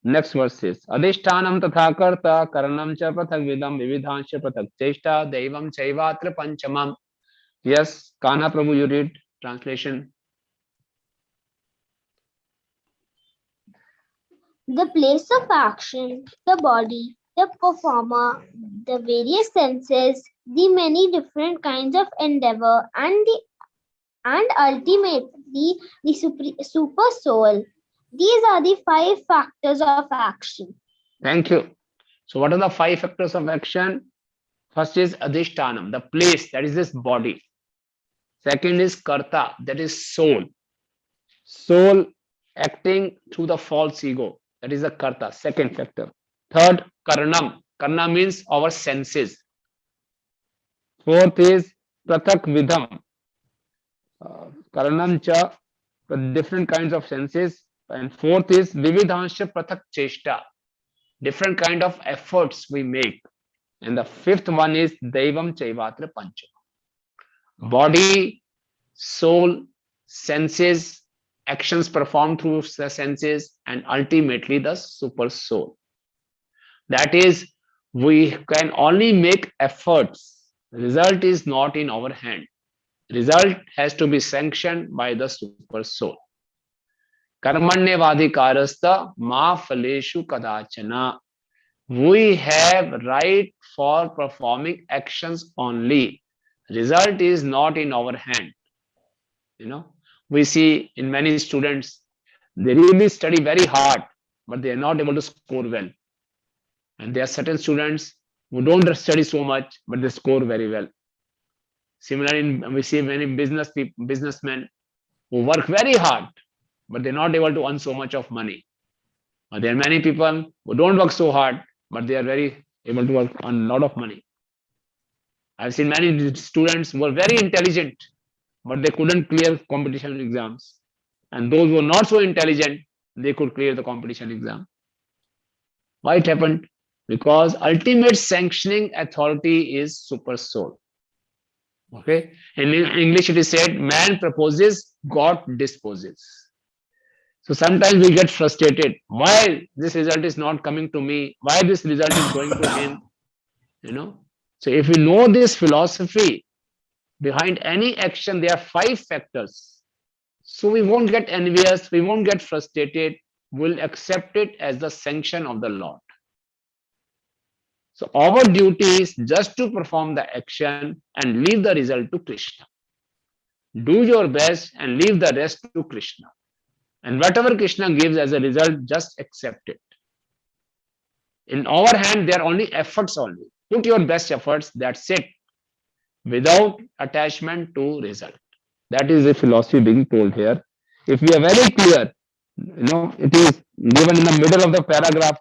Next verse says, Adhishtanam tatha karta karanam cha prathak vidam vividhansha prathak cheshta devam chaivatra panchamam. Yes, Kana Prabhu, you read translation. The place of action, the body, the performer, the various senses, the many different kinds of endeavor, and ultimately the super soul. These are the 5 factors of action. Thank you. So what are the 5 factors of action? First is Adhishtanam, the place, that is this body. Second is Karta, that is soul. Soul acting through the false ego, that is the Karta, second factor. Third, Karanam. Karna means our senses. Fourth is Prathak Vidham. Karanam cha, different kinds of senses. And fourth is Vividhansha Prathak Cheshta, different kind of efforts we make. And the 5th one is Devam Chaivatra Panchama. Body, soul, senses, actions performed through the senses, and ultimately the super soul. That is We can only make efforts. Result is not in our hand. Result has to be sanctioned by the super soul. Karmanyavadhikarastha ma phaleshu kadachana. We have right for performing actions only. Result is not in our hand. We see in many students, they really study very hard, but they are not able to score well. And there are certain students who don't study so much, but they score very well. Similarly, we see many businessmen who work very hard, but they're not able to earn so much of money. But there are many people who don't work so hard, but they are very able to earn a lot of money. I've seen many students who were very intelligent, but they couldn't clear competition exams. And those who are not so intelligent, they could clear the competition exam. Why it happened? Because ultimate sanctioning authority is super soul. Okay. In English, it is said, man proposes, God disposes. So sometimes we get frustrated. Why this result is not coming to me? Why this result is going to him? So if we know this philosophy, behind any action, there are 5 factors. So we won't get envious, we won't get frustrated, we'll accept it as the sanction of the Lord. So our duty is just to perform the action and leave the result to Krishna. Do your best and leave the rest to Krishna. And whatever Krishna gives as a result, just accept it. In our hand, there are only efforts only. Put your best efforts, that's it. Without attachment to result. That is the philosophy being told here. If we are very clear, it is given in the middle of the paragraph.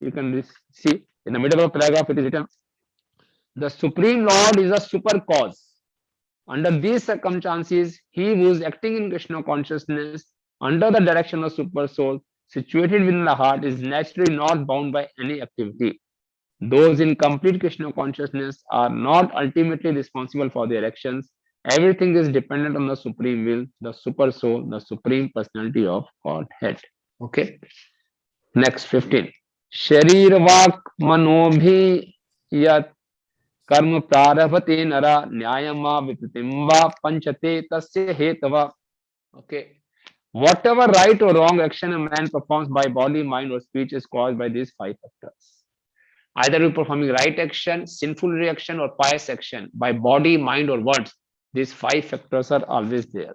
You can see in the middle of the paragraph, it is written, the Supreme Lord is a super cause. Under these circumstances, he who is acting in Krishna consciousness under the direction of super soul, situated within the heart, is naturally not bound by any activity. Those in complete Krishna consciousness are not ultimately responsible for their actions. Everything is dependent on the supreme will, the super soul, the supreme personality of Godhead. Okay. Next 15. Sharir vak manobhi yat karma prarabhate nara nyayama viptimva panchate tasya hetava. Okay. Whatever right or wrong action a man performs by body, mind, or speech is caused by these 5 factors. Either you're performing right action, sinful reaction, or pious action by body, mind, or words. These 5 factors are always there.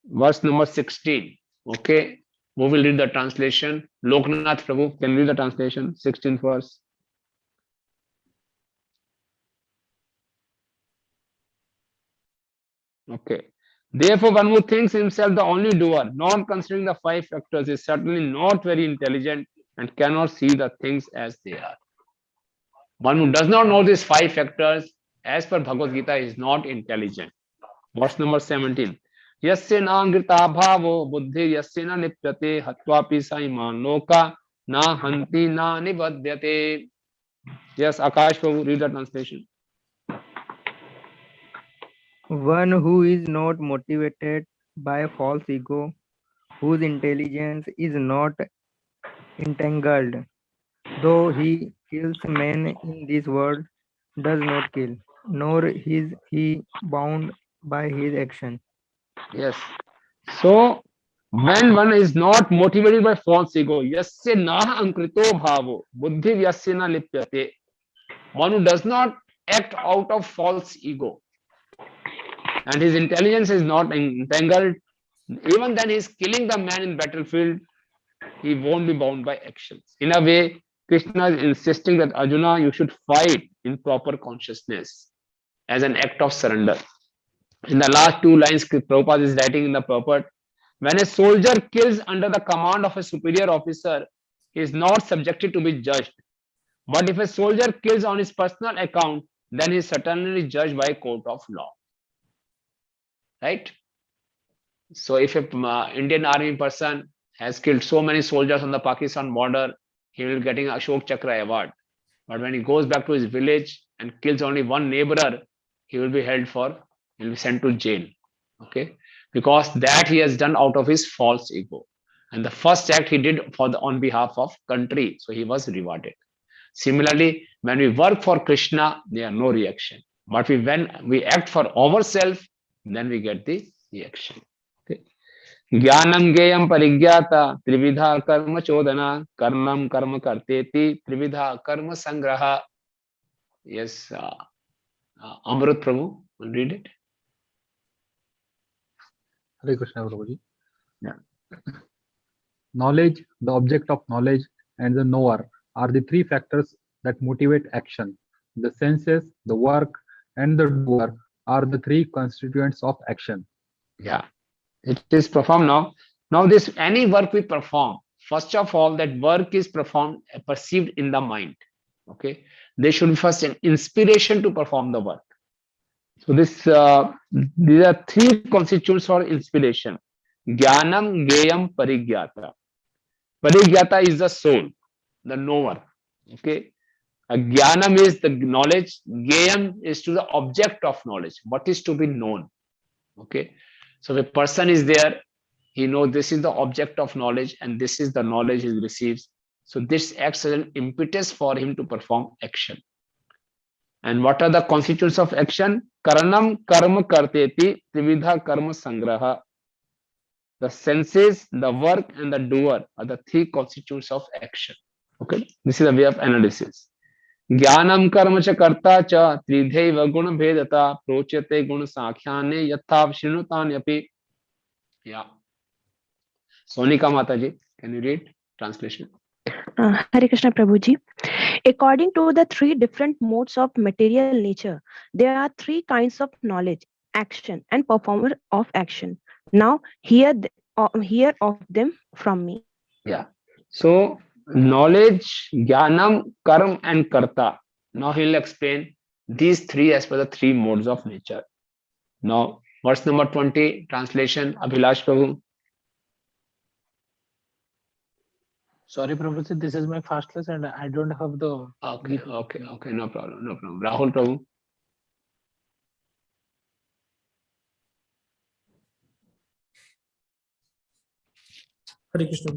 Verse number 16. Okay. We will read the translation. Loknath Prabhu, can you read the translation? 16th verse. Okay. Therefore, one who thinks himself the only doer, not considering the 5 factors, is certainly not very intelligent and cannot see the things as they are. One who does not know these 5 factors, as per Bhagavad Gita, is not intelligent. Verse number 17. Yasya na angrita bhavo buddhi yasya na nipyate hatvapi saiman loka na hanti na nibadyate. Yes, Akash Prabhu, read the translation. One who is not motivated by false ego, whose intelligence is not entangled, though he kills men in this world, does not kill, nor is he bound by his action. Yes. So, when one is not motivated by false ego, yasya naha ankrito bhavo, buddhi yasya na lipyate. One who does not act out of false ego, and his intelligence is not entangled, even then he is killing the man in battlefield, he won't be bound by actions. In a way, Krishna is insisting that Arjuna, you should fight in proper consciousness as an act of surrender. In the last 2 lines, Prabhupada is writing in the purport, when a soldier kills under the command of a superior officer, he is not subjected to be judged. But if a soldier kills on his personal account, then he is certainly judged by a court of law. Right? So if a Indian army person has killed so many soldiers on the Pakistan border, he will be getting a Ashok Chakra award. But when he goes back to his village and kills only one neighbor, he will be sent to jail. Okay? Because that he has done out of his false ego. And the first act he did on behalf of country, so he was rewarded. Similarly, when we work for Krishna, there are no reaction. But when we act for ourselves, then we get the reaction. Okay. Jnanam geyam parigyata trividha karma chodana karmam karma karteti trividha karma sangraha. Yes, Amrut Prabhu, will read it. Hare Krishna, Prabhuji. Yeah. Knowledge, the object of knowledge, and the knower are the three factors that motivate action. The senses, the work, and the doer are the three constituents of action. Yeah, it is performed now. Now, this any work we perform, first of all, that work is performed, perceived in the mind. Okay, there should be first an inspiration to perform the work. So these are three constituents for inspiration. Jnanam, Geyam, Parigyata. Parigyata is the soul, the knower. Okay. Jnanam is the knowledge. Geyam is to the object of knowledge. What is to be known? Okay. So if a person is there, he knows this is the object of knowledge and this is the knowledge he receives. So this acts as an impetus for him to perform action. And what are the constituents of action? Karanam karma karteti trividha karma sangraha. The senses, the work, and the doer are the three constituents of action. Okay, this is a way of analysis. Jnanam karma cha karta cha tridhaiva guna bhedata prochate guna sakhyane yathav shrinutanyapi. Yeah. Sonika Mataji, can you read translation? Hare Krishna Prabhuji. According to the three different modes of material nature, there are three kinds of knowledge, action, and performer of action. Now, hear of them from me. Yeah. So, knowledge, jnanam, karma, and karta. Now, he will explain these three as per the three modes of nature. Now, verse number 20, translation, Abhilash Prabhu. Sorry, Professor, this is my first class and I don't have the... Okay, no problem. Rahul Prabhu. Hare Krishna.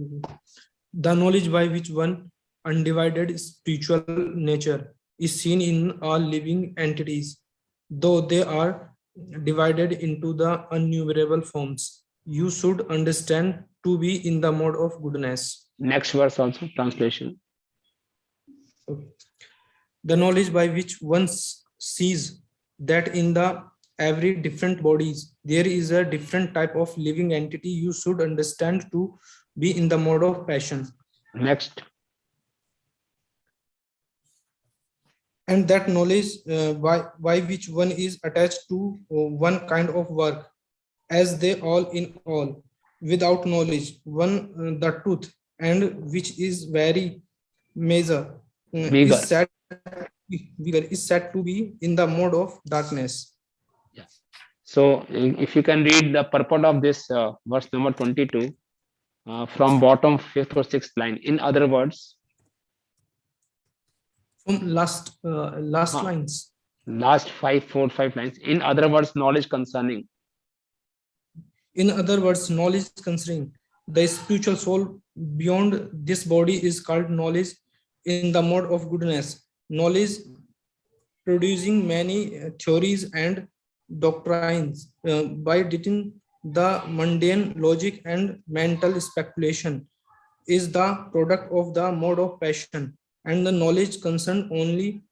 The knowledge by which one undivided spiritual nature is seen in all living entities, though they are divided into the innumerable forms. You should understand to be in the mode of goodness. Next verse also, translation. The knowledge by which one sees that in the every different bodies, there is a different type of living entity, you should understand to be in the mode of passion. Next. And that knowledge by which one is attached to one kind of work, as they all in all. Without knowledge, one the truth, and which is very measure, is said to be in the mode of darkness. Yeah. So, if you can read the purport of this verse number 22 from bottom 5th or 6th line. In other words, from last lines. Last 4 5 lines. In other words, knowledge concerning. In other words, knowledge concerning the spiritual soul beyond this body is called knowledge in the mode of goodness. Knowledge producing many theories and doctrines by detaining the mundane logic and mental speculation is the product of the mode of passion, and the knowledge concerned only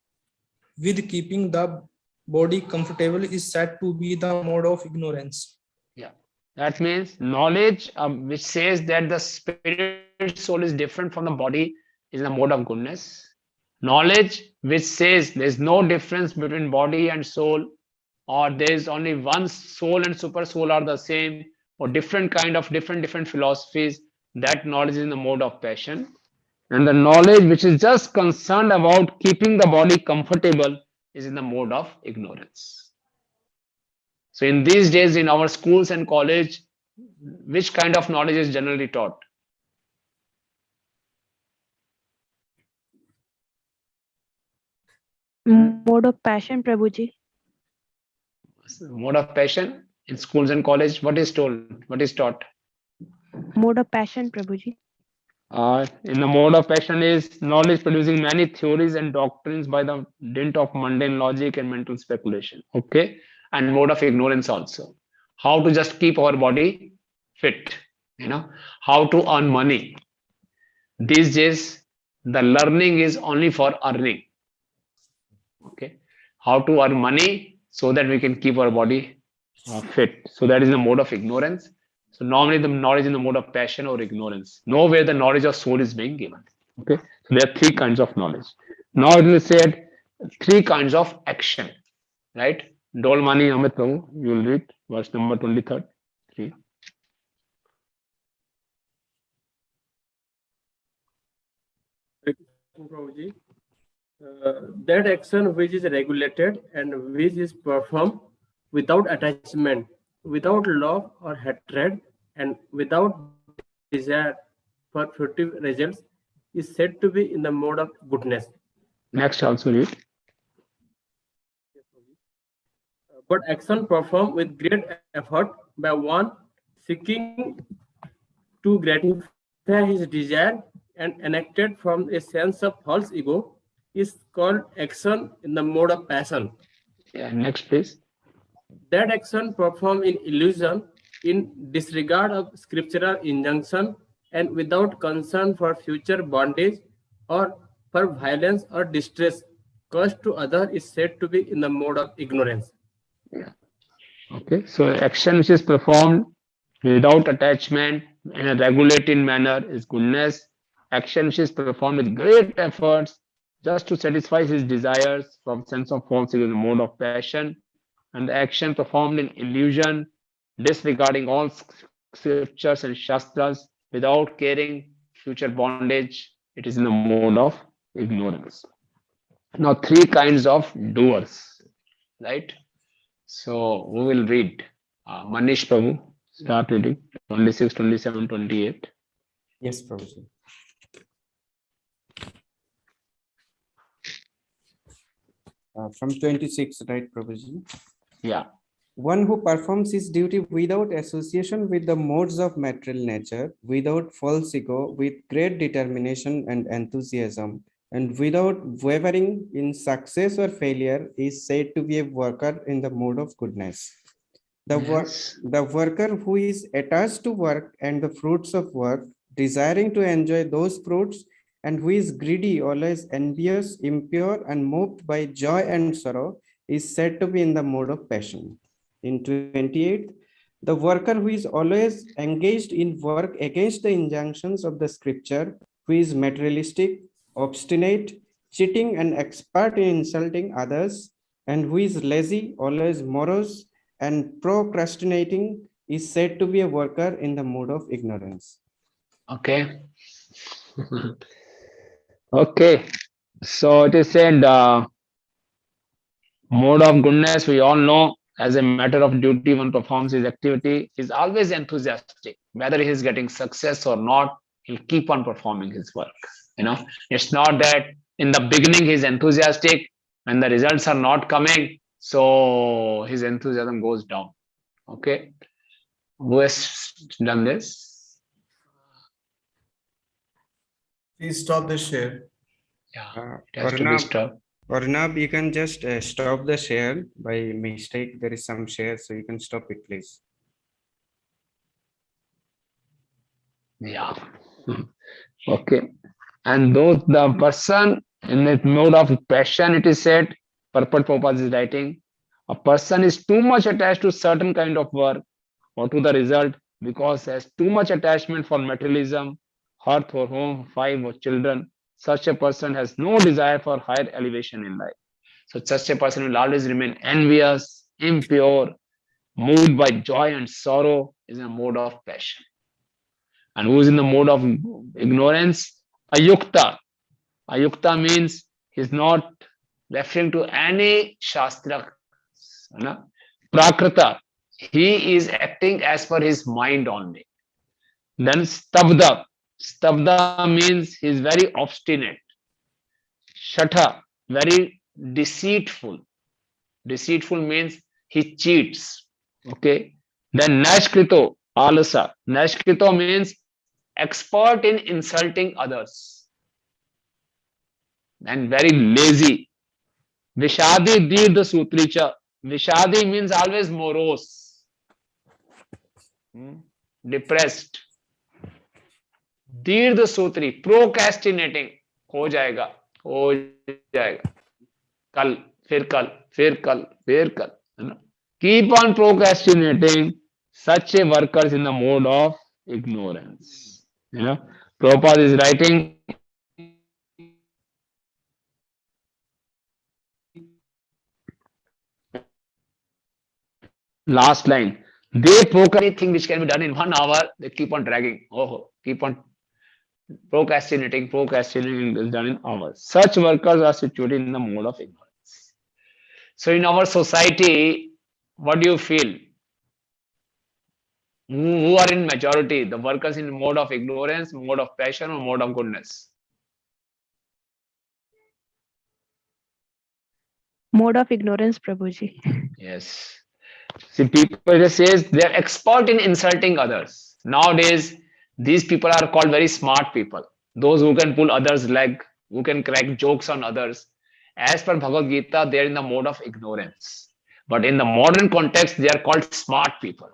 with keeping the body comfortable is said to be the mode of ignorance. Yeah, that means knowledge which says that the spirit soul is different from the body is in the mode of goodness. Knowledge which says there is no difference between body and soul, or there is only one soul and super soul are the same, or different kind of different philosophies, that knowledge is in the mode of passion. And the knowledge which is just concerned about keeping the body comfortable is in the mode of ignorance. So in these days, in our schools and college, which kind of knowledge is generally taught? Mode of passion, Prabhuji. Mode of passion in schools and college, what is told? What is taught? Mode of passion, Prabhuji. In the mode of passion is knowledge producing many theories and doctrines by the dint of mundane logic and mental speculation. Okay. And mode of ignorance also. How to just keep our body fit. How to earn money. These days, the learning is only for earning. Okay. How to earn money so that we can keep our body fit. So that is the mode of ignorance. So normally the knowledge in the mode of passion or ignorance. Nowhere the knowledge of soul is being given. Okay. So there are three kinds of knowledge. Now it will say three kinds of action. Right? Dolmani Amit Prabhu, you will read verse number 23. Prabhuji, that action which is regulated and which is performed without attachment, without love or hatred, and without desire for fruitive results is said to be in the mode of goodness. Next also read. But action performed with great effort by one seeking to gratify his desire and enacted from a sense of false ego is called action in the mode of passion. Yeah, next please. That action performed in illusion, in disregard of scriptural injunction, and without concern for future bondage or for violence or distress caused to others is said to be in the mode of ignorance. Yeah. Okay, so action which is performed without attachment in a regulated manner is goodness. Action which is performed with great efforts just to satisfy his desires from sense of form is the mode of passion. And the action performed in illusion, disregarding all scriptures and shastras without caring future bondage, it is in the mode of ignorance. Now, three kinds of doers, right? So we will read. Manish Prabhu, start reading 26, 27, 28. Yes, Prabhuji. From 26, right, Prabhuji? Yeah. One who performs his duty without association with the modes of material nature, without false ego, with great determination and enthusiasm, and without wavering in success or failure, is said to be a worker in the mode of goodness. The worker who is attached to work and the fruits of work, desiring to enjoy those fruits, and who is greedy, always envious, impure, and moved by joy and sorrow, is said to be in the mode of passion. In 28th, the worker who is always engaged in work against the injunctions of the scripture, who is materialistic, obstinate, cheating, and expert in insulting others, and who is lazy, always morose, and procrastinating, is said to be a worker in the mode of ignorance. Okay. Okay. So it is said mode of goodness, we all know, as a matter of duty, one performs his activity, is always enthusiastic. Whether he is getting success or not, he'll keep on performing his work. It's not that in the beginning he's enthusiastic, when the results are not coming, so his enthusiasm goes down. Okay. Who has done this? Please stop the share. Yeah, it has to be stopped. Arnab, you can just stop the share by mistake. There is some share, so you can stop it, please. Yeah. Okay. And those the person in the mode of passion, it is said, Purport Prabhupada is writing, a person is too much attached to certain kind of work or to the result because has too much attachment for materialism, hearth or home, wife or children. Such a person has no desire for higher elevation in life. So such a person will always remain envious, impure, moved by joy and sorrow, is in a mode of passion. And who is in the mode of ignorance? Ayukta. Ayukta means he's not referring to any shastra. Prakrita. He is acting as per his mind only. Then stabda. Stabda means he is very obstinate. Shatha, very deceitful. Deceitful means he cheats. Okay. Then nashkrito. Alasa. Nashkito means expert in insulting others and very lazy. Vishadi Dirda Sutricha. Vishadi means always morose, depressed. Dirda Sutri, procrastinating. हो जाएगा, हो जाएगा. कल, फिर कल, फिर कल, फिर कल. Keep on procrastinating. Such a worker is in the mode of ignorance. Prabhupada is writing. Last line. They procrastinate anything which can be done in 1 hour. They keep on dragging. Keep on procrastinating is done in hours. Such workers are situated in the mode of ignorance. So in our society, what do you feel? Who are in majority? The workers in mode of ignorance, mode of passion, or mode of goodness? Mode of ignorance, Prabhuji. Yes. See, people just says they are expert in insulting others. Nowadays, these people are called very smart people. Those who can pull others' leg, who can crack jokes on others. As per Bhagavad Gita, they are in the mode of ignorance. But in the modern context, they are called smart people.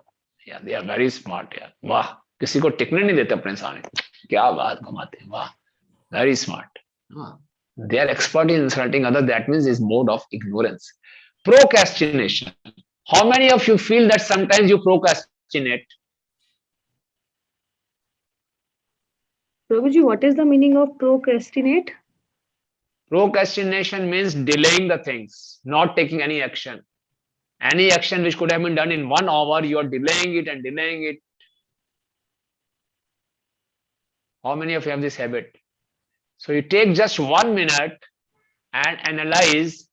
Yeah, they are very smart. Yeah. वाह, किसी को टिकने नहीं देते अपने सामने. क्या बात घुमाते हैं. वाह, very smart. They are expert in insulting others. That means is mode of ignorance. Procrastination. How many of you feel that sometimes you procrastinate? Prabhuji, what is the meaning of procrastinate? Procrastination means delaying the things, not taking any action. Any action which could have been done in 1 hour, you are delaying it and delaying it. How many of you have this habit? So you take just 1 minute and analyze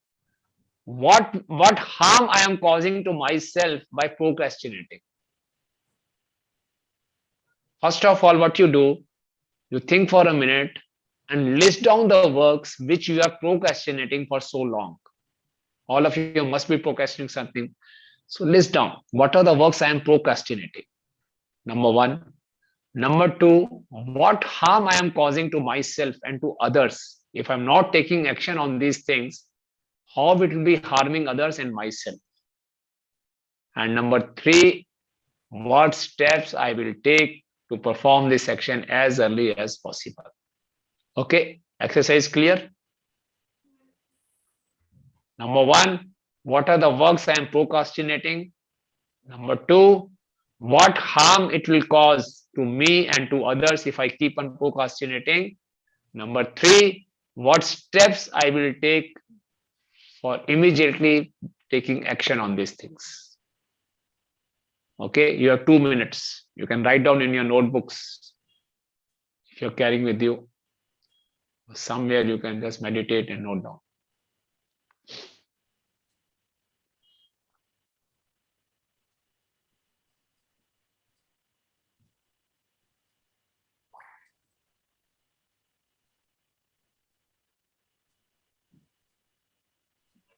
what harm I am causing to myself by procrastinating. First of all, what you do, you think for a minute and list down the works which you are procrastinating for so long. All of you must be procrastinating something. So list down what are the works I am procrastinating. Number 1. Number 2, what harm I am causing to myself and to others. If I'm not taking action on these things, how it will be harming others and myself. And number 3, what steps I will take to perform this action as early as possible. Okay, exercise clear? Number 1, what are the works I am procrastinating? Number 2, what harm it will cause to me and to others if I keep on procrastinating. Number 3, what steps I will take for immediately taking action on these things. Okay, you have 2 minutes. You can write down in your notebooks if you're carrying with you. Somewhere you can just meditate and note down.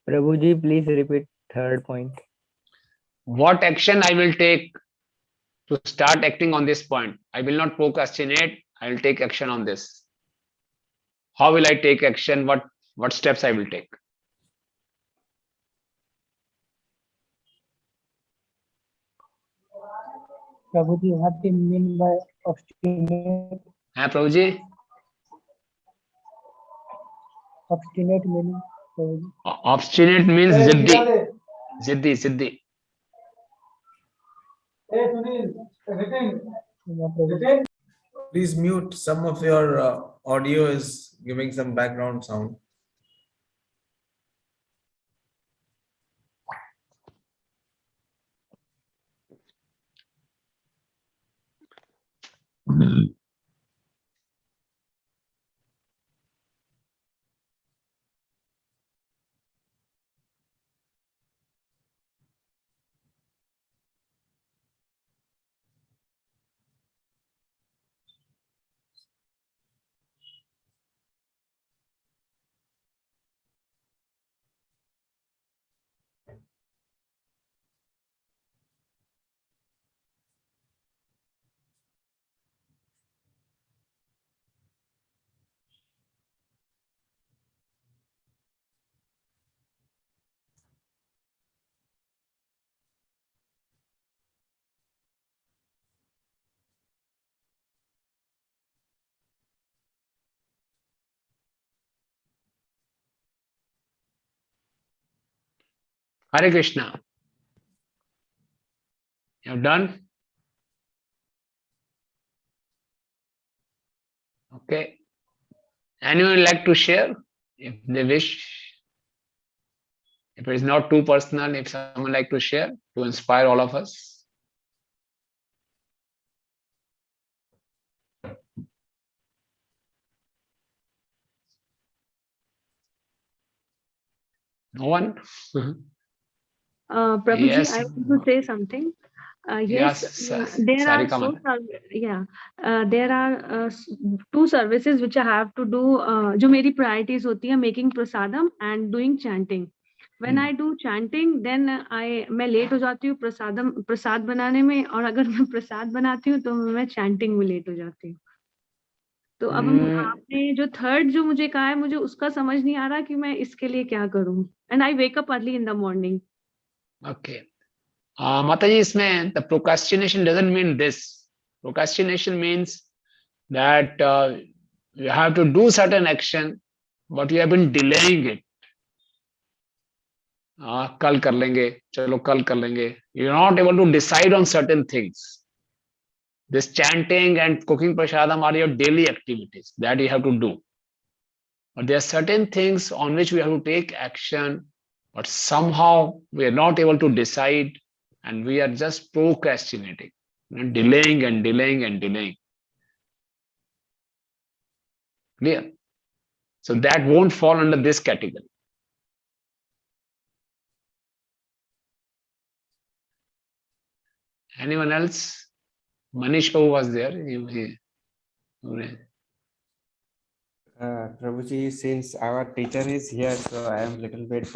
Prabhuji, please repeat third point. What action I will take to start acting on this point? I will not procrastinate. I will take action on this. How will I take action? What steps I will take? Prabhuji, what do you mean by obstinate? Prabhuji? Obstinate meaning, Prabhuji. Obstinate means ziddi. Ziddi. Please mute. Some of your audio is giving some background sound. Hare Krishna. You have done? Okay. Anyone like to share if they wish? If it is not too personal, if someone like to share to inspire all of us. No one? Prabhuji, Yes. I want to say something. Yes, there are there are two services which I have to do. जो मेरी priorities होती है, making prasadam and doing chanting. When I do chanting, then मैं late हो जाती हूँ प्रसाद बनाने में, और अगर मैं प्रसाद बनाती हूँ तो मैं chanting में late हो जाती हूँ. तो अब आपने जो third जो मुझे कहा है, मुझे उसका समझ नहीं आ रहा कि मैं इसके लिए क्या करूँ. And I wake up early in the morning. Okay. Mataji, isme the procrastination doesn't mean this. Procrastination means that you have to do certain action, but you have been delaying it. कल कर लेंगे, चलो कल कर लेंगे. You're not able to decide on certain things. This chanting and cooking prasadam are your daily activities that you have to do. But there are certain things on which we have to take action, but somehow we are not able to decide, and we are just procrastinating, delaying and delaying and delaying. Clear? So that won't fall under this category. Anyone else? Manish Prabhu was there. Prabhuji, since our teacher is here, so I am a little bit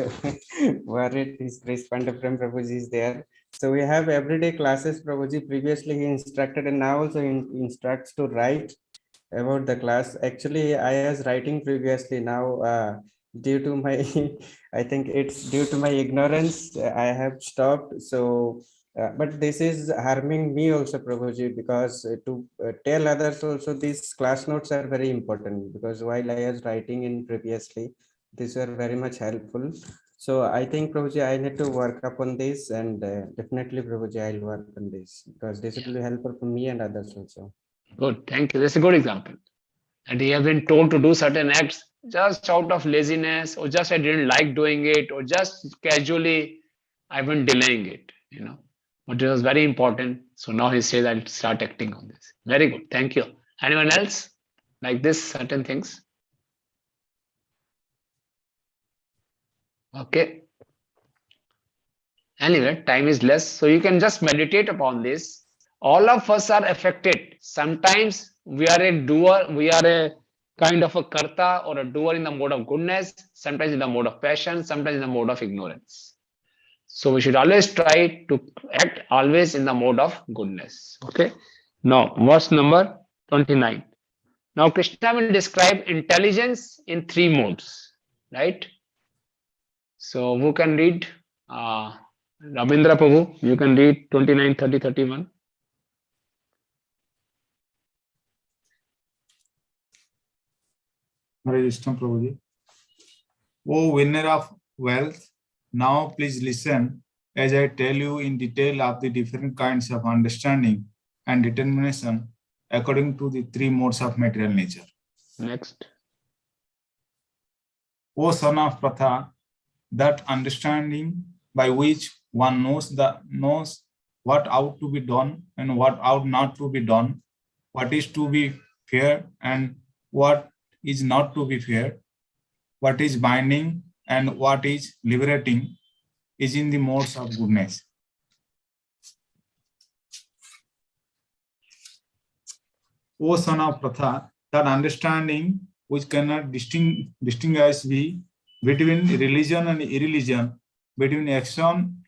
worried. His Pandapram Prabhuji is there. So we have everyday classes. Prabhuji previously he instructed, and now also instructs to write about the class. Actually, I was writing previously. Now, due to my, I think it's due to my ignorance, I have stopped. So, but this is harming me also, Prabhuji, because to tell others also, these class notes are very important, because while I was writing in previously, these were very much helpful. So I think, Prabhuji, I need to work upon this, and definitely, Prabhuji, I'll work on this, because this will be helpful for me and others also. Good, thank you. That's a good example. And he has been told to do certain acts just out of laziness, or just I didn't like doing it, or just casually I've been delaying it, But it was very important. So now he says I'll start acting on this. Very good. Thank you. Anyone else like this, certain things? Okay. Anyway, time is less. So you can just meditate upon this. All of us are affected. Sometimes we are a doer, we are a kind of a karta or a doer in the mode of goodness, sometimes in the mode of passion, sometimes in the mode of ignorance. So we should always try to act always in the mode of goodness. Okay. Now, verse number 29. Now, Krishna will describe intelligence in three modes, right? So who can read? Rabindra Prabhu, you can read 29, 30, 31. Hare Krishna, Prabhuji. O winner of wealth, now please listen as I tell you in detail of the different kinds of understanding and determination according to the three modes of material nature. Next. O son of Pratha, that understanding by which one knows what ought to be done and what ought not to be done, what is to be fair and what is not to be fair, what is binding and what is liberating, is in the modes of goodness. O son of Pratha, that understanding which cannot distinguish between religion and irreligion, between action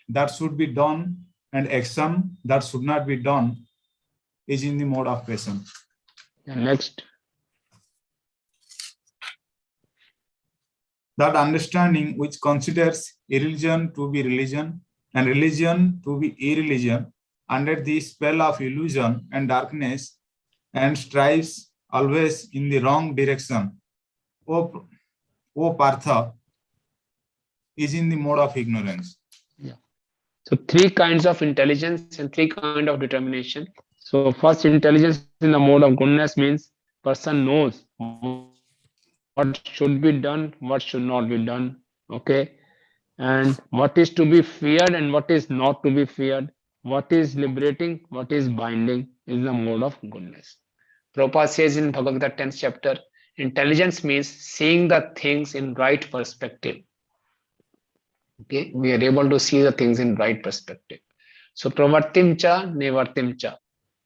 that should be done and action that should not be done, is in the mode of passion. Next. That understanding which considers irreligion to be religion and religion to be irreligion under the spell of illusion and darkness, and strives always in the wrong direction, O Partha, is in the mode of ignorance. Yeah. So three kinds of intelligence and three kinds of determination. So first, intelligence in the mode of goodness means person knows what should be done, what should not be done. Okay. And what is to be feared and what is not to be feared. What is liberating, what is binding is the mode of goodness. Prabhupada says in Bhagavad Gita 10th chapter, intelligence means seeing the things in right perspective. Okay, we are able to see the things in right perspective. So pravartim cha nivartim cha.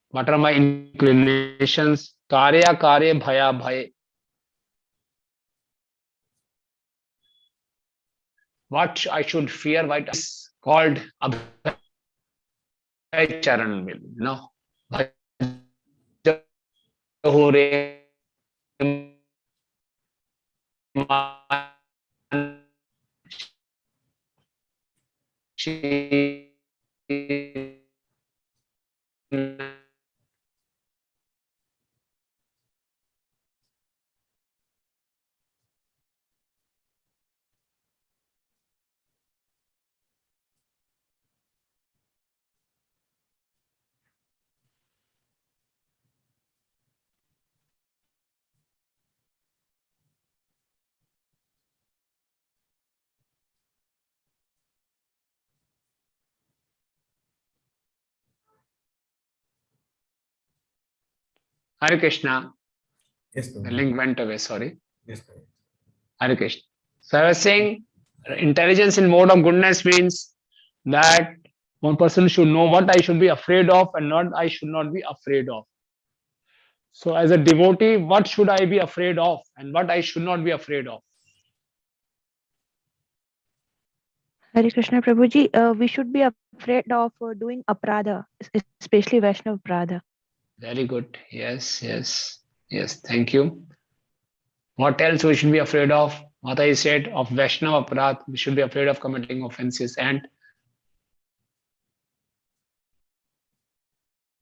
What are my inclinations? Karya karya bhaya bhaye. What I should fear, what is called abhay charan will. No. Hare Krishna. Yes, the link went away, sorry. Yes, Hare Krishna. So I was saying intelligence in mode of goodness means that one person should know what I should be afraid of and not I should not be afraid of. So as a devotee, what should I be afraid of and what I should not be afraid of? Hare Krishna Prabhuji, we should be afraid of doing aparadha, especially Vaishnav aparadha. Very good. Yes, yes, yes. Thank you. What else we should be afraid of? What I said of Vaishnava aparadha, we should be afraid of committing offenses. And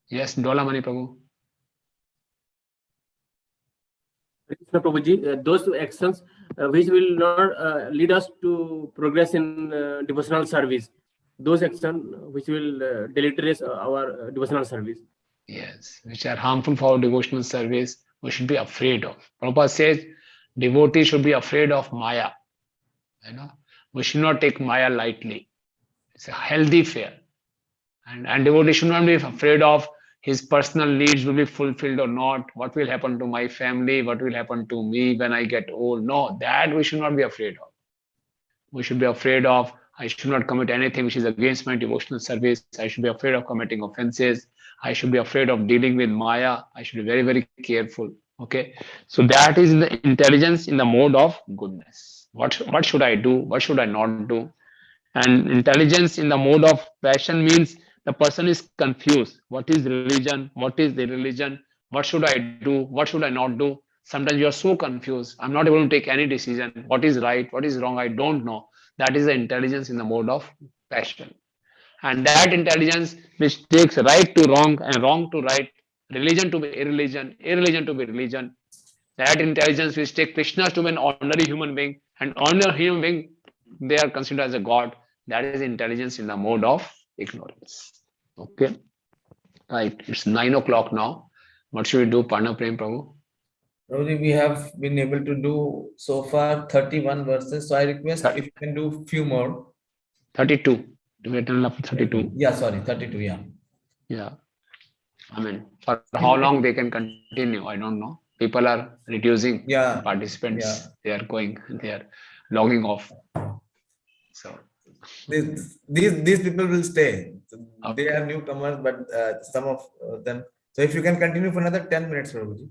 yes, Dola Mani Prabhu. Krishna Prabhuji, those actions which will not lead us to progress in devotional service, those actions which will deleterious our devotional service. Yes, which are harmful for our devotional service, we should be afraid of. Prabhupada says devotees should be afraid of Maya. You know, we should not take Maya lightly. It's a healthy fear. And devotee should not be afraid of his personal needs will be fulfilled or not. What will happen to my family? What will happen to me when I get old? No, that we should not be afraid of. We should be afraid of, I should not commit anything which is against my devotional service. I should be afraid of committing offenses. I should be afraid of dealing with Maya. I should be very, very careful. Okay. So that is the intelligence in the mode of goodness. What should I do? What should I not do? And intelligence in the mode of passion means the person is confused. What is religion? What is the religion? What should I do? What should I not do? Sometimes you are so confused. I'm not able to take any decision. What is right? What is wrong? I don't know. That is the intelligence in the mode of passion. And that intelligence which takes right to wrong and wrong to right, religion to be irreligion, irreligion to be religion. That intelligence which takes Krishna to be an ordinary human being, and ordinary human being, they are considered as a god. That is intelligence in the mode of ignorance. Okay. Right. It's 9 o'clock now. What should we do, Parna Prem Prabhu? Prabhuji, we have been able to do so far 31 verses. So I request if you can do few more. 32. Do we turn up to 32? Yeah, sorry, 32, yeah. Yeah. I mean, for how long they can continue, I don't know. People are reducing participants. Yeah. They are going, they are logging off. So these people will stay. Okay. They are newcomers, but some of them. So if you can continue for another 10 minutes, Prabhuji.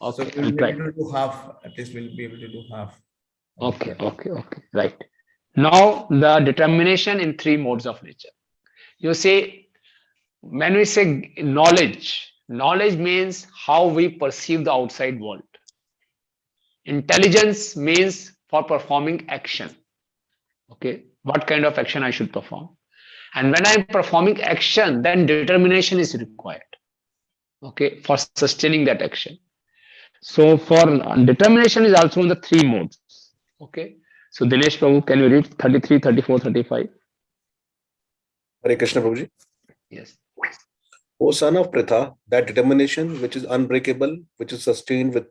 Okay, so we'll be able to do half. At least we'll be able to do half. Okay. Right. Now the determination in three modes of nature. You see, when we say knowledge means how we perceive the outside world. Intelligence means for performing action. Okay, what kind of action I should perform? And when I'm performing action, then determination is required. Okay, for sustaining that action. So for determination is also in the three modes. Okay, So Dinesh Prabhu, can you read 33, 34, 35? Hare Krishna Prabhuji. Yes. O son of Pritha, that determination which is unbreakable, which is sustained with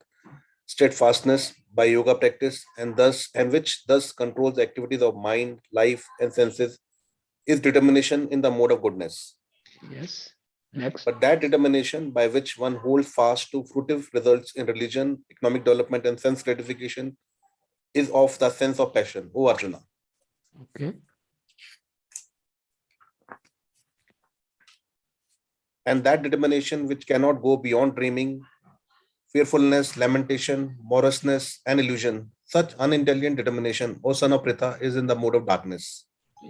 steadfastness by yoga practice, and which thus controls the activities of mind, life, and senses, is determination in the mode of goodness. Yes. Next. But that determination by which one holds fast to fruitive results in religion, economic development, and sense gratification is of the sense of passion, O Arjuna. Okay. And that determination which cannot go beyond dreaming, fearfulness, lamentation, moroseness, and illusion, such unintelligent determination, O son of Pritha, is in the mode of darkness.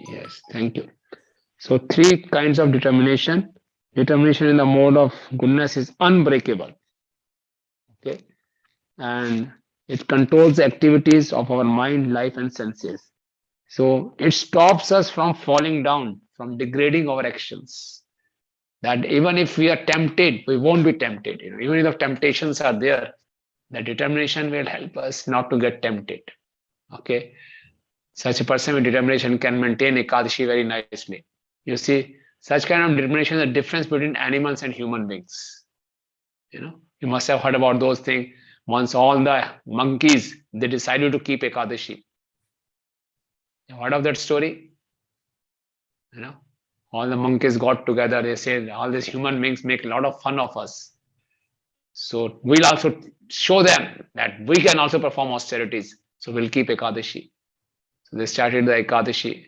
Yes, thank you. So three kinds of determination. Determination in the mode of goodness is unbreakable. Okay. And it controls the activities of our mind, life, and senses. So it stops us from falling down, from degrading our actions. That even if we are tempted, we won't be tempted. Even if the temptations are there, the determination will help us not to get tempted. Okay. Such a person with determination can maintain Ekadashi very nicely. You see, such kind of determination is the difference between animals and human beings. You must have heard about those things. Once all the monkeys, they decided to keep Ekadashi. You heard of that story? All the monkeys got together. They said, all these human beings make a lot of fun of us. So we'll also show them that we can also perform austerities. So we'll keep Ekadashi. So they started the Ekadashi,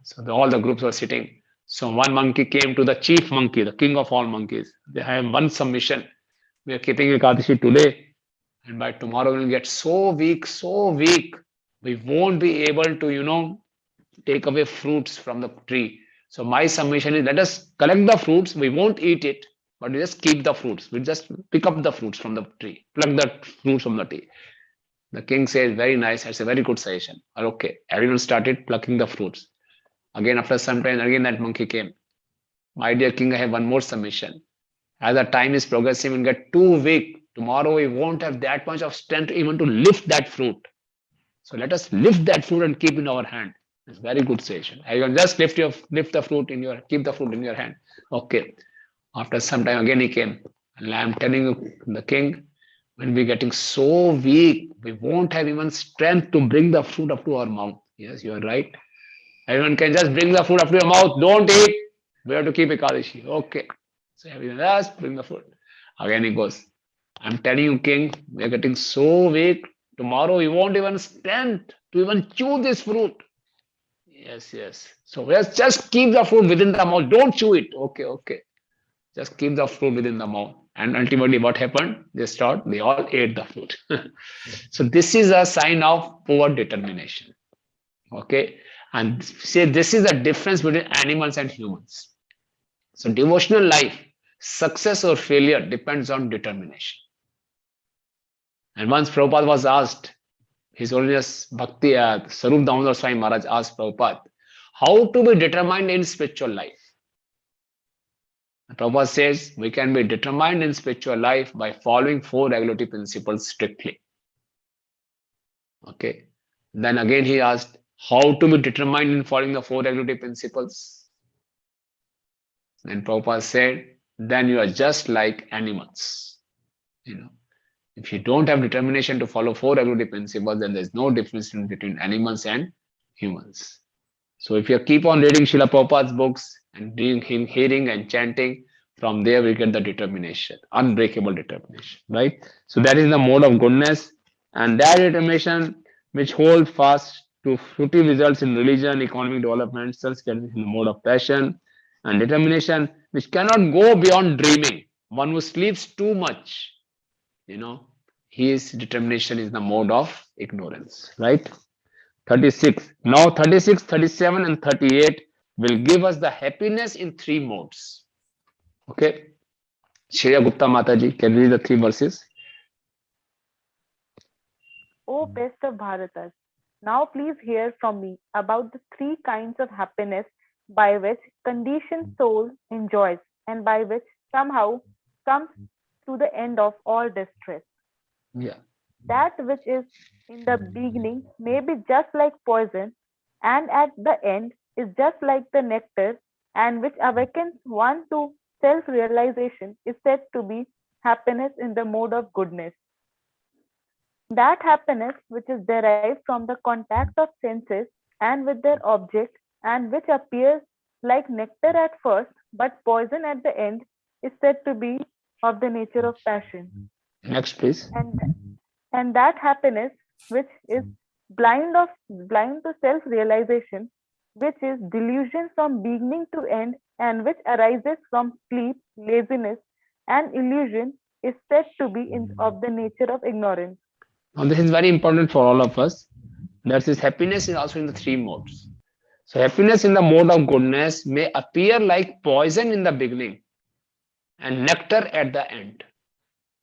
So all the groups were sitting. So one monkey came to the chief monkey, the king of all monkeys. They have one submission. We are keeping Ekadashi today. And by tomorrow we'll get so weak, we won't be able to, take away fruits from the tree. So my submission is, let us collect the fruits. We won't eat it, but we just keep the fruits. We just pick up the fruits from the tree, pluck the fruits from the tree. The king says, very nice. That's a very good suggestion. Okay, everyone started plucking the fruits. Again, after some time, again that monkey came. My dear king, I have one more submission. As the time is progressing, we'll get too weak. Tomorrow we won't have that much of strength even to lift that fruit. So let us lift that fruit and keep in our hand. It's very good suggestion. Everyone just keep the fruit in your hand. Okay. After some time again he came. And I'm telling you, the king, when we're getting so weak, we won't have even strength to bring the fruit up to our mouth. Yes, you are right. Everyone can just bring the fruit up to your mouth. Don't eat. We have to keep Ekadashi. Okay. So everyone just bring the fruit. Again he goes, I'm telling you, king, we are getting so weak. Tomorrow we won't even strength to even chew this fruit. Yes. So let's just keep the fruit within the mouth. Don't chew it. Okay. Just keep the fruit within the mouth. And ultimately what happened? They all ate the fruit. So this is a sign of poor determination. Okay. And say this is the difference between animals and humans. So devotional life, success or failure depends on determination. And once Prabhupada was asked, His Holiness Bhakti Sarup Damodar Swami Maharaj asked Prabhupada, how to be determined in spiritual life? And Prabhupada says, we can be determined in spiritual life by following 4 regulative principles strictly. Okay. Then again he asked, how to be determined in following the 4 regulative principles? Then Prabhupada said, then you are just like animals. If you don't have determination to follow 4 regulative principles, then there's no difference between animals and humans. So if you keep on reading Srila Prabhupada's books and hearing and chanting, from there we get the determination, unbreakable determination, right? So that is the mode of goodness, and that determination which holds fast to fruitive results in religion, economic development, self-getting in the mode of passion, and determination which cannot go beyond dreaming. One who sleeps too much, his determination is the mode of ignorance, right? 36. Now 36, 37 and 38 will give us the happiness in 3 modes. Okay. Shreya Gupta Mataji, can you read the 3 verses? O best of Bharatas, now please hear from me about the 3 kinds of happiness by which conditioned soul enjoys and by which somehow comes to the end of all distress. Yeah. That which is in the beginning may be just like poison, and at the end is just like the nectar, and which awakens one to self-realization is said to be happiness in the mode of goodness. That happiness which is derived from the contact of senses and with their object, and which appears like nectar at first but poison at the end, is said to be of the nature of passion. Next, please. And that happiness which is blind to self-realization, which is delusion from beginning to end, and which arises from sleep, laziness, and illusion, is said to be of the nature of ignorance. Now, this is very important for all of us. That is, happiness is also in the three modes. So, happiness in the mode of goodness may appear like poison in the beginning and nectar at the end,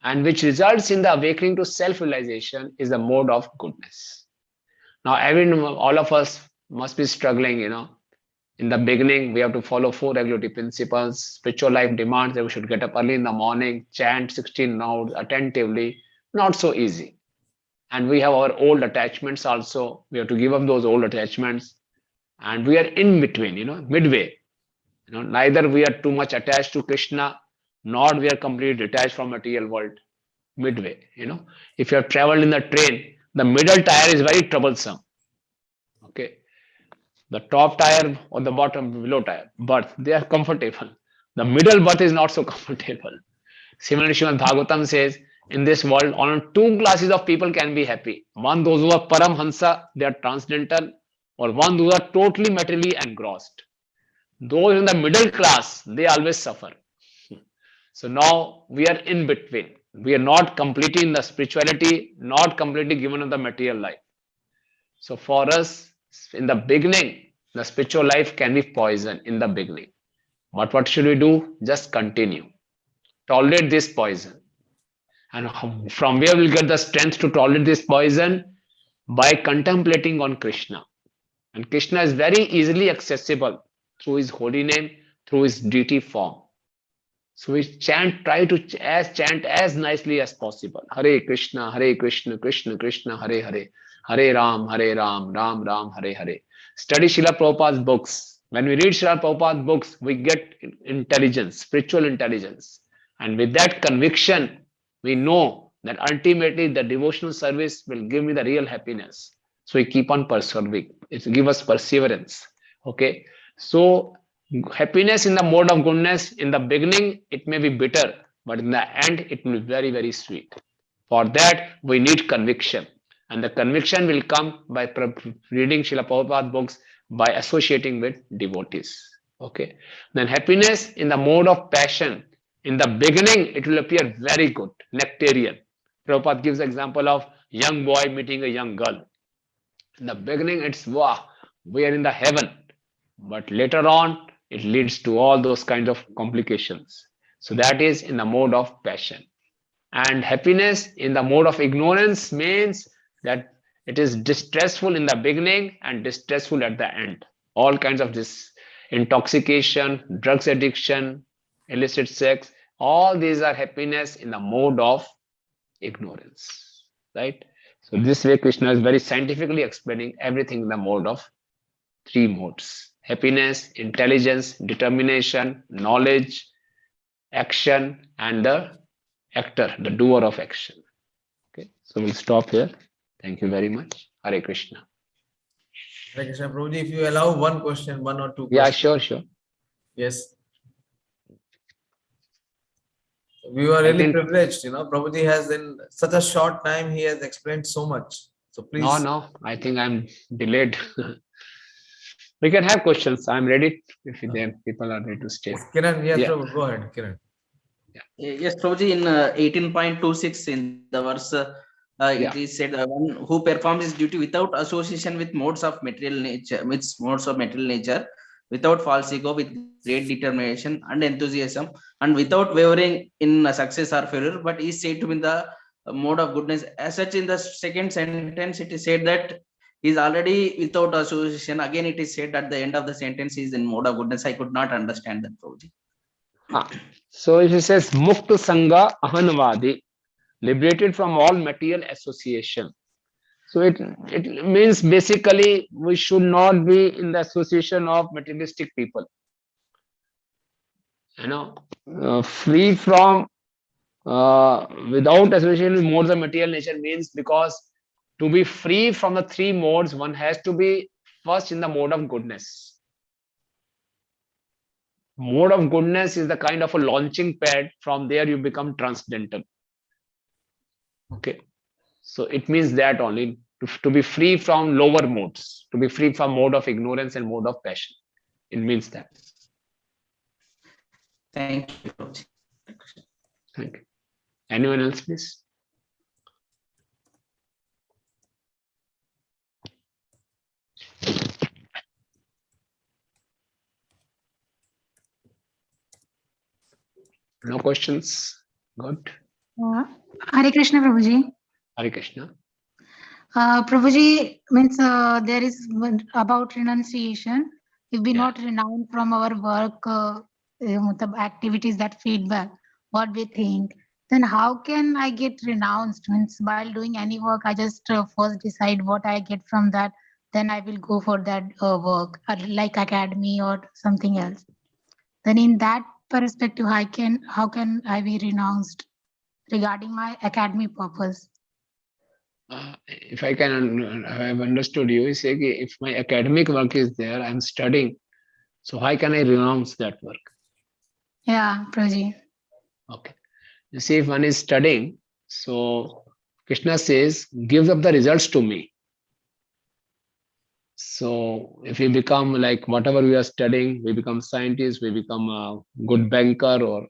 and which results in the awakening to self-realization is the mode of goodness. Now, all of us must be struggling, In the beginning, we have to follow 4 regulative principles. Spiritual life demands that we should get up early in the morning, chant 16 nodes attentively. Not so easy. And we have our old attachments also. We have to give up those old attachments. And we are in between, midway. Neither we are too much attached to Krishna, nor we are completely detached from material world. Midway, If you have traveled in the train, the middle tire is very troublesome. Okay. The top tire or the bottom below tire, but they are comfortable. The middle berth is not so comfortable. Similarly, Srimad Bhagavatam says, in this world, only 2 classes of people can be happy. One, those who are Paramhansa, they are transcendental, or one, those who are totally materially engrossed. Those in the middle class, they always suffer. So now we are in between. We are not completely in the spirituality, not completely given up the material life. So for us, in the beginning, the spiritual life can be poison in the beginning. But what should we do? Just continue. Tolerate this poison. And from where we'll get the strength to tolerate this poison? By contemplating on Krishna. And Krishna is very easily accessible through his holy name, through his deity form. So we try to chant as nicely as possible. Hare Krishna, Krishna Krishna, Hare Hare. Hare Ram, Ram Ram, Hare Hare. Study Srila Prabhupada's books. When we read Srila Prabhupada's books, we get intelligence, spiritual intelligence. And with that conviction, we know that ultimately the devotional service will give me the real happiness. So we keep on persevering. It gives us perseverance. Okay. So happiness in the mode of goodness, in the beginning, it may be bitter, but in the end, it will be very, very sweet. For that, we need conviction. And the conviction will come by reading Srila Prabhupada books, by associating with devotees. Okay. Then happiness in the mode of passion. In the beginning, it will appear very good, nectarian. Prabhupada gives example of young boy meeting a young girl. In the beginning, it's wow, we are in the heaven. But later on, it leads to all those kinds of complications. So that is in the mode of passion. And happiness in the mode of ignorance means that it is distressful in the beginning and distressful at the end. All kinds of this intoxication, drugs addiction, illicit sex, all these are happiness in the mode of ignorance, right? So this way Krishna is very scientifically explaining everything in the mode of 3 modes: happiness, intelligence, determination, knowledge, action, and the actor, the doer of action. Okay, so we'll stop here. Thank you very much. Hare Krishna. Hare Krishna, Prabhuji, if you allow one question, 1 or 2 questions. Yeah, sure. Yes. We were really privileged, Prabhuji has in such a short time, he has explained so much. So please. No, I think I'm delayed. We can have questions. I'm ready if people are ready to stay. Kiran, Prabhu, go ahead, Kiran. Yes, Prabhuji, in 18.26 in the verse, it is said, one who performs his duty without association with modes of material nature, without false ego, with great determination and enthusiasm, and without wavering in success or failure, but is said to be in the mode of goodness. As such, in the second sentence, it is said that he is already without association. Again, it is said at the end of the sentence, he is in mode of goodness. I could not understand that, Prabhuji. So if it says Mukta Sangha Ahanvadi, liberated from all material association. So it means basically we should not be in the association of materialistic people. Free from without association with modes of material nature means, because to be free from the three modes, one has to be first in the mode of goodness. Mode of goodness is the kind of a launching pad. From there you become transcendental. Okay, so it means that only to be free from lower modes, to be free from mode of ignorance and mode of passion. It means that. Thank you. Thank you. Anyone else, please? No questions? Good. Hare Krishna, Prabhuji. Hare Krishna. Prabhuji, means there is about renunciation. If we not renounce from our work, activities that feedback, what we think, then how can I get renounced? Means while doing any work, I just first decide what I get from that, then I will go for that work, like academy or something else. Then in that perspective, how can I be renounced regarding my academy purpose? If I have understood you, say if my academic work is there, I'm studying, so how can I renounce that work? Yeah, Prabhuji. Okay. You see, if one is studying, so Krishna says, give up the results to me. So if we become like whatever we are studying, we become scientists, we become a good banker, or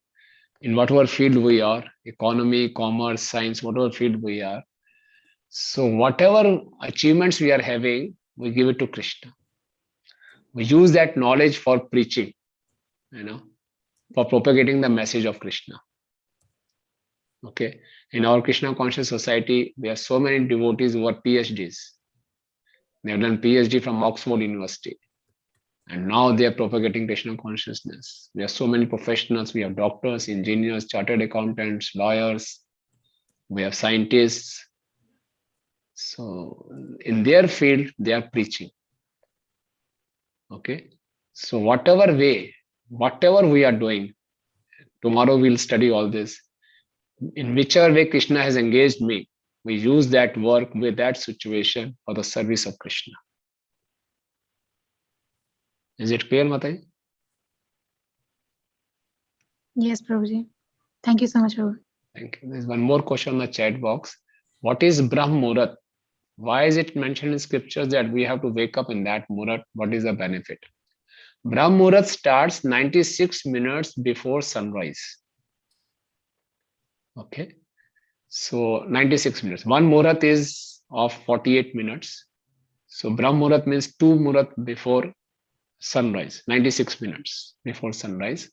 in whatever field we are, economy, commerce, science, whatever field we are. So whatever achievements we are having, we give it to Krishna. We use that knowledge for preaching, for propagating the message of Krishna. Okay. In our Krishna conscious society, there are so many devotees who are PhDs. They have done PhD from Oxford University. And now they are propagating Krishna consciousness. There are so many professionals. We have doctors, engineers, chartered accountants, lawyers. We have scientists. So in their field, they are preaching. Okay. So whatever we are doing, tomorrow we'll study all this. In whichever way Krishna has engaged me, we use that work with that situation for the service of Krishna. Is it clear, Mataji? Yes, Prabhuji. Thank you so much, Prabhu. Thank you. There's one more question on the chat box. What is Brahm Muhurat? Why is it mentioned in scriptures that we have to wake up in that Muhurat? What is the benefit? Brahm Muhurat starts 96 minutes before sunrise. Okay. So 96 minutes. One Muhurat is of 48 minutes. So Brahm Muhurat means 2 Muhurat before sunrise, 96 minutes before sunrise.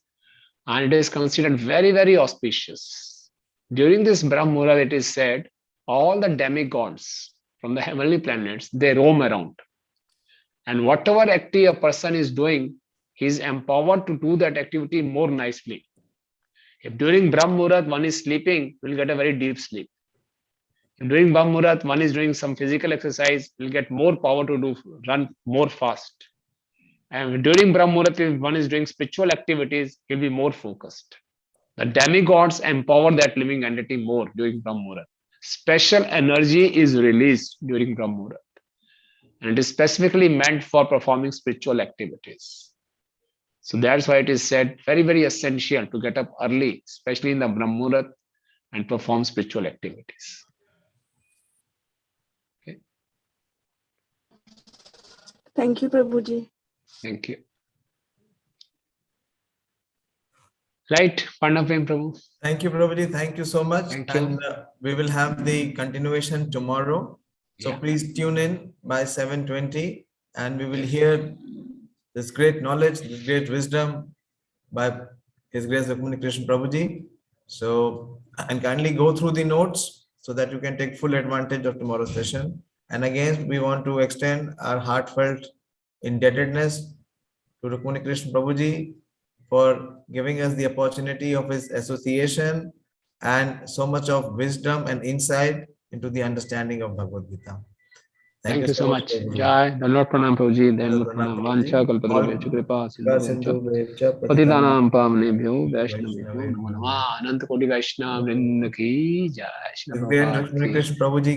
And it is considered very, very auspicious. During this Brahm Muhurat, it is said, all the demigods from the heavenly planets, they roam around. And whatever activity a person is doing, he is empowered to do that activity more nicely. If during Brahm Muhurat one is sleeping, will get a very deep sleep. If during Brahm Muhurat one is doing some physical exercise, will get more power to run more fast. And during Brahm Muhurat, if one is doing spiritual activities, he'll be more focused. The demigods empower that living entity more during Brahm Muhurat. Special energy is released during Brahm Muhurat. And it is specifically meant for performing spiritual activities. So that's why it is said very, very essential to get up early, especially in the Brahm Muhurat, and perform spiritual activities. Okay. Thank you, Prabhuji. Thank you. Right, Pandavim Prabhu. Thank you, Prabhuji. Thank you so much. Thank you. And we will have the continuation tomorrow. So please tune in by 7:20 and we will hear this great knowledge, this great wisdom by His Grace Rukmini Krishna Prabhuji. So, and kindly go through the notes so that you can take full advantage of tomorrow's session. And again, we want to extend our heartfelt indebtedness to Rukmini Krishna Prabhuji for giving us the opportunity of his association and so much of wisdom and insight into the understanding of Bhagavad Gita. Thank you so much. Jai, Dandavat Pranam Prabhuji, Dandavat Pranam, Vancha Kalpatarubhya Kripa Sindhu Patitanam Pavanebhyo Vaishnavebhyo Namo Namah. Ananta Koti Vaishnava Vrinda Ki Jai. Shri Rukmini Krishna Prabhuji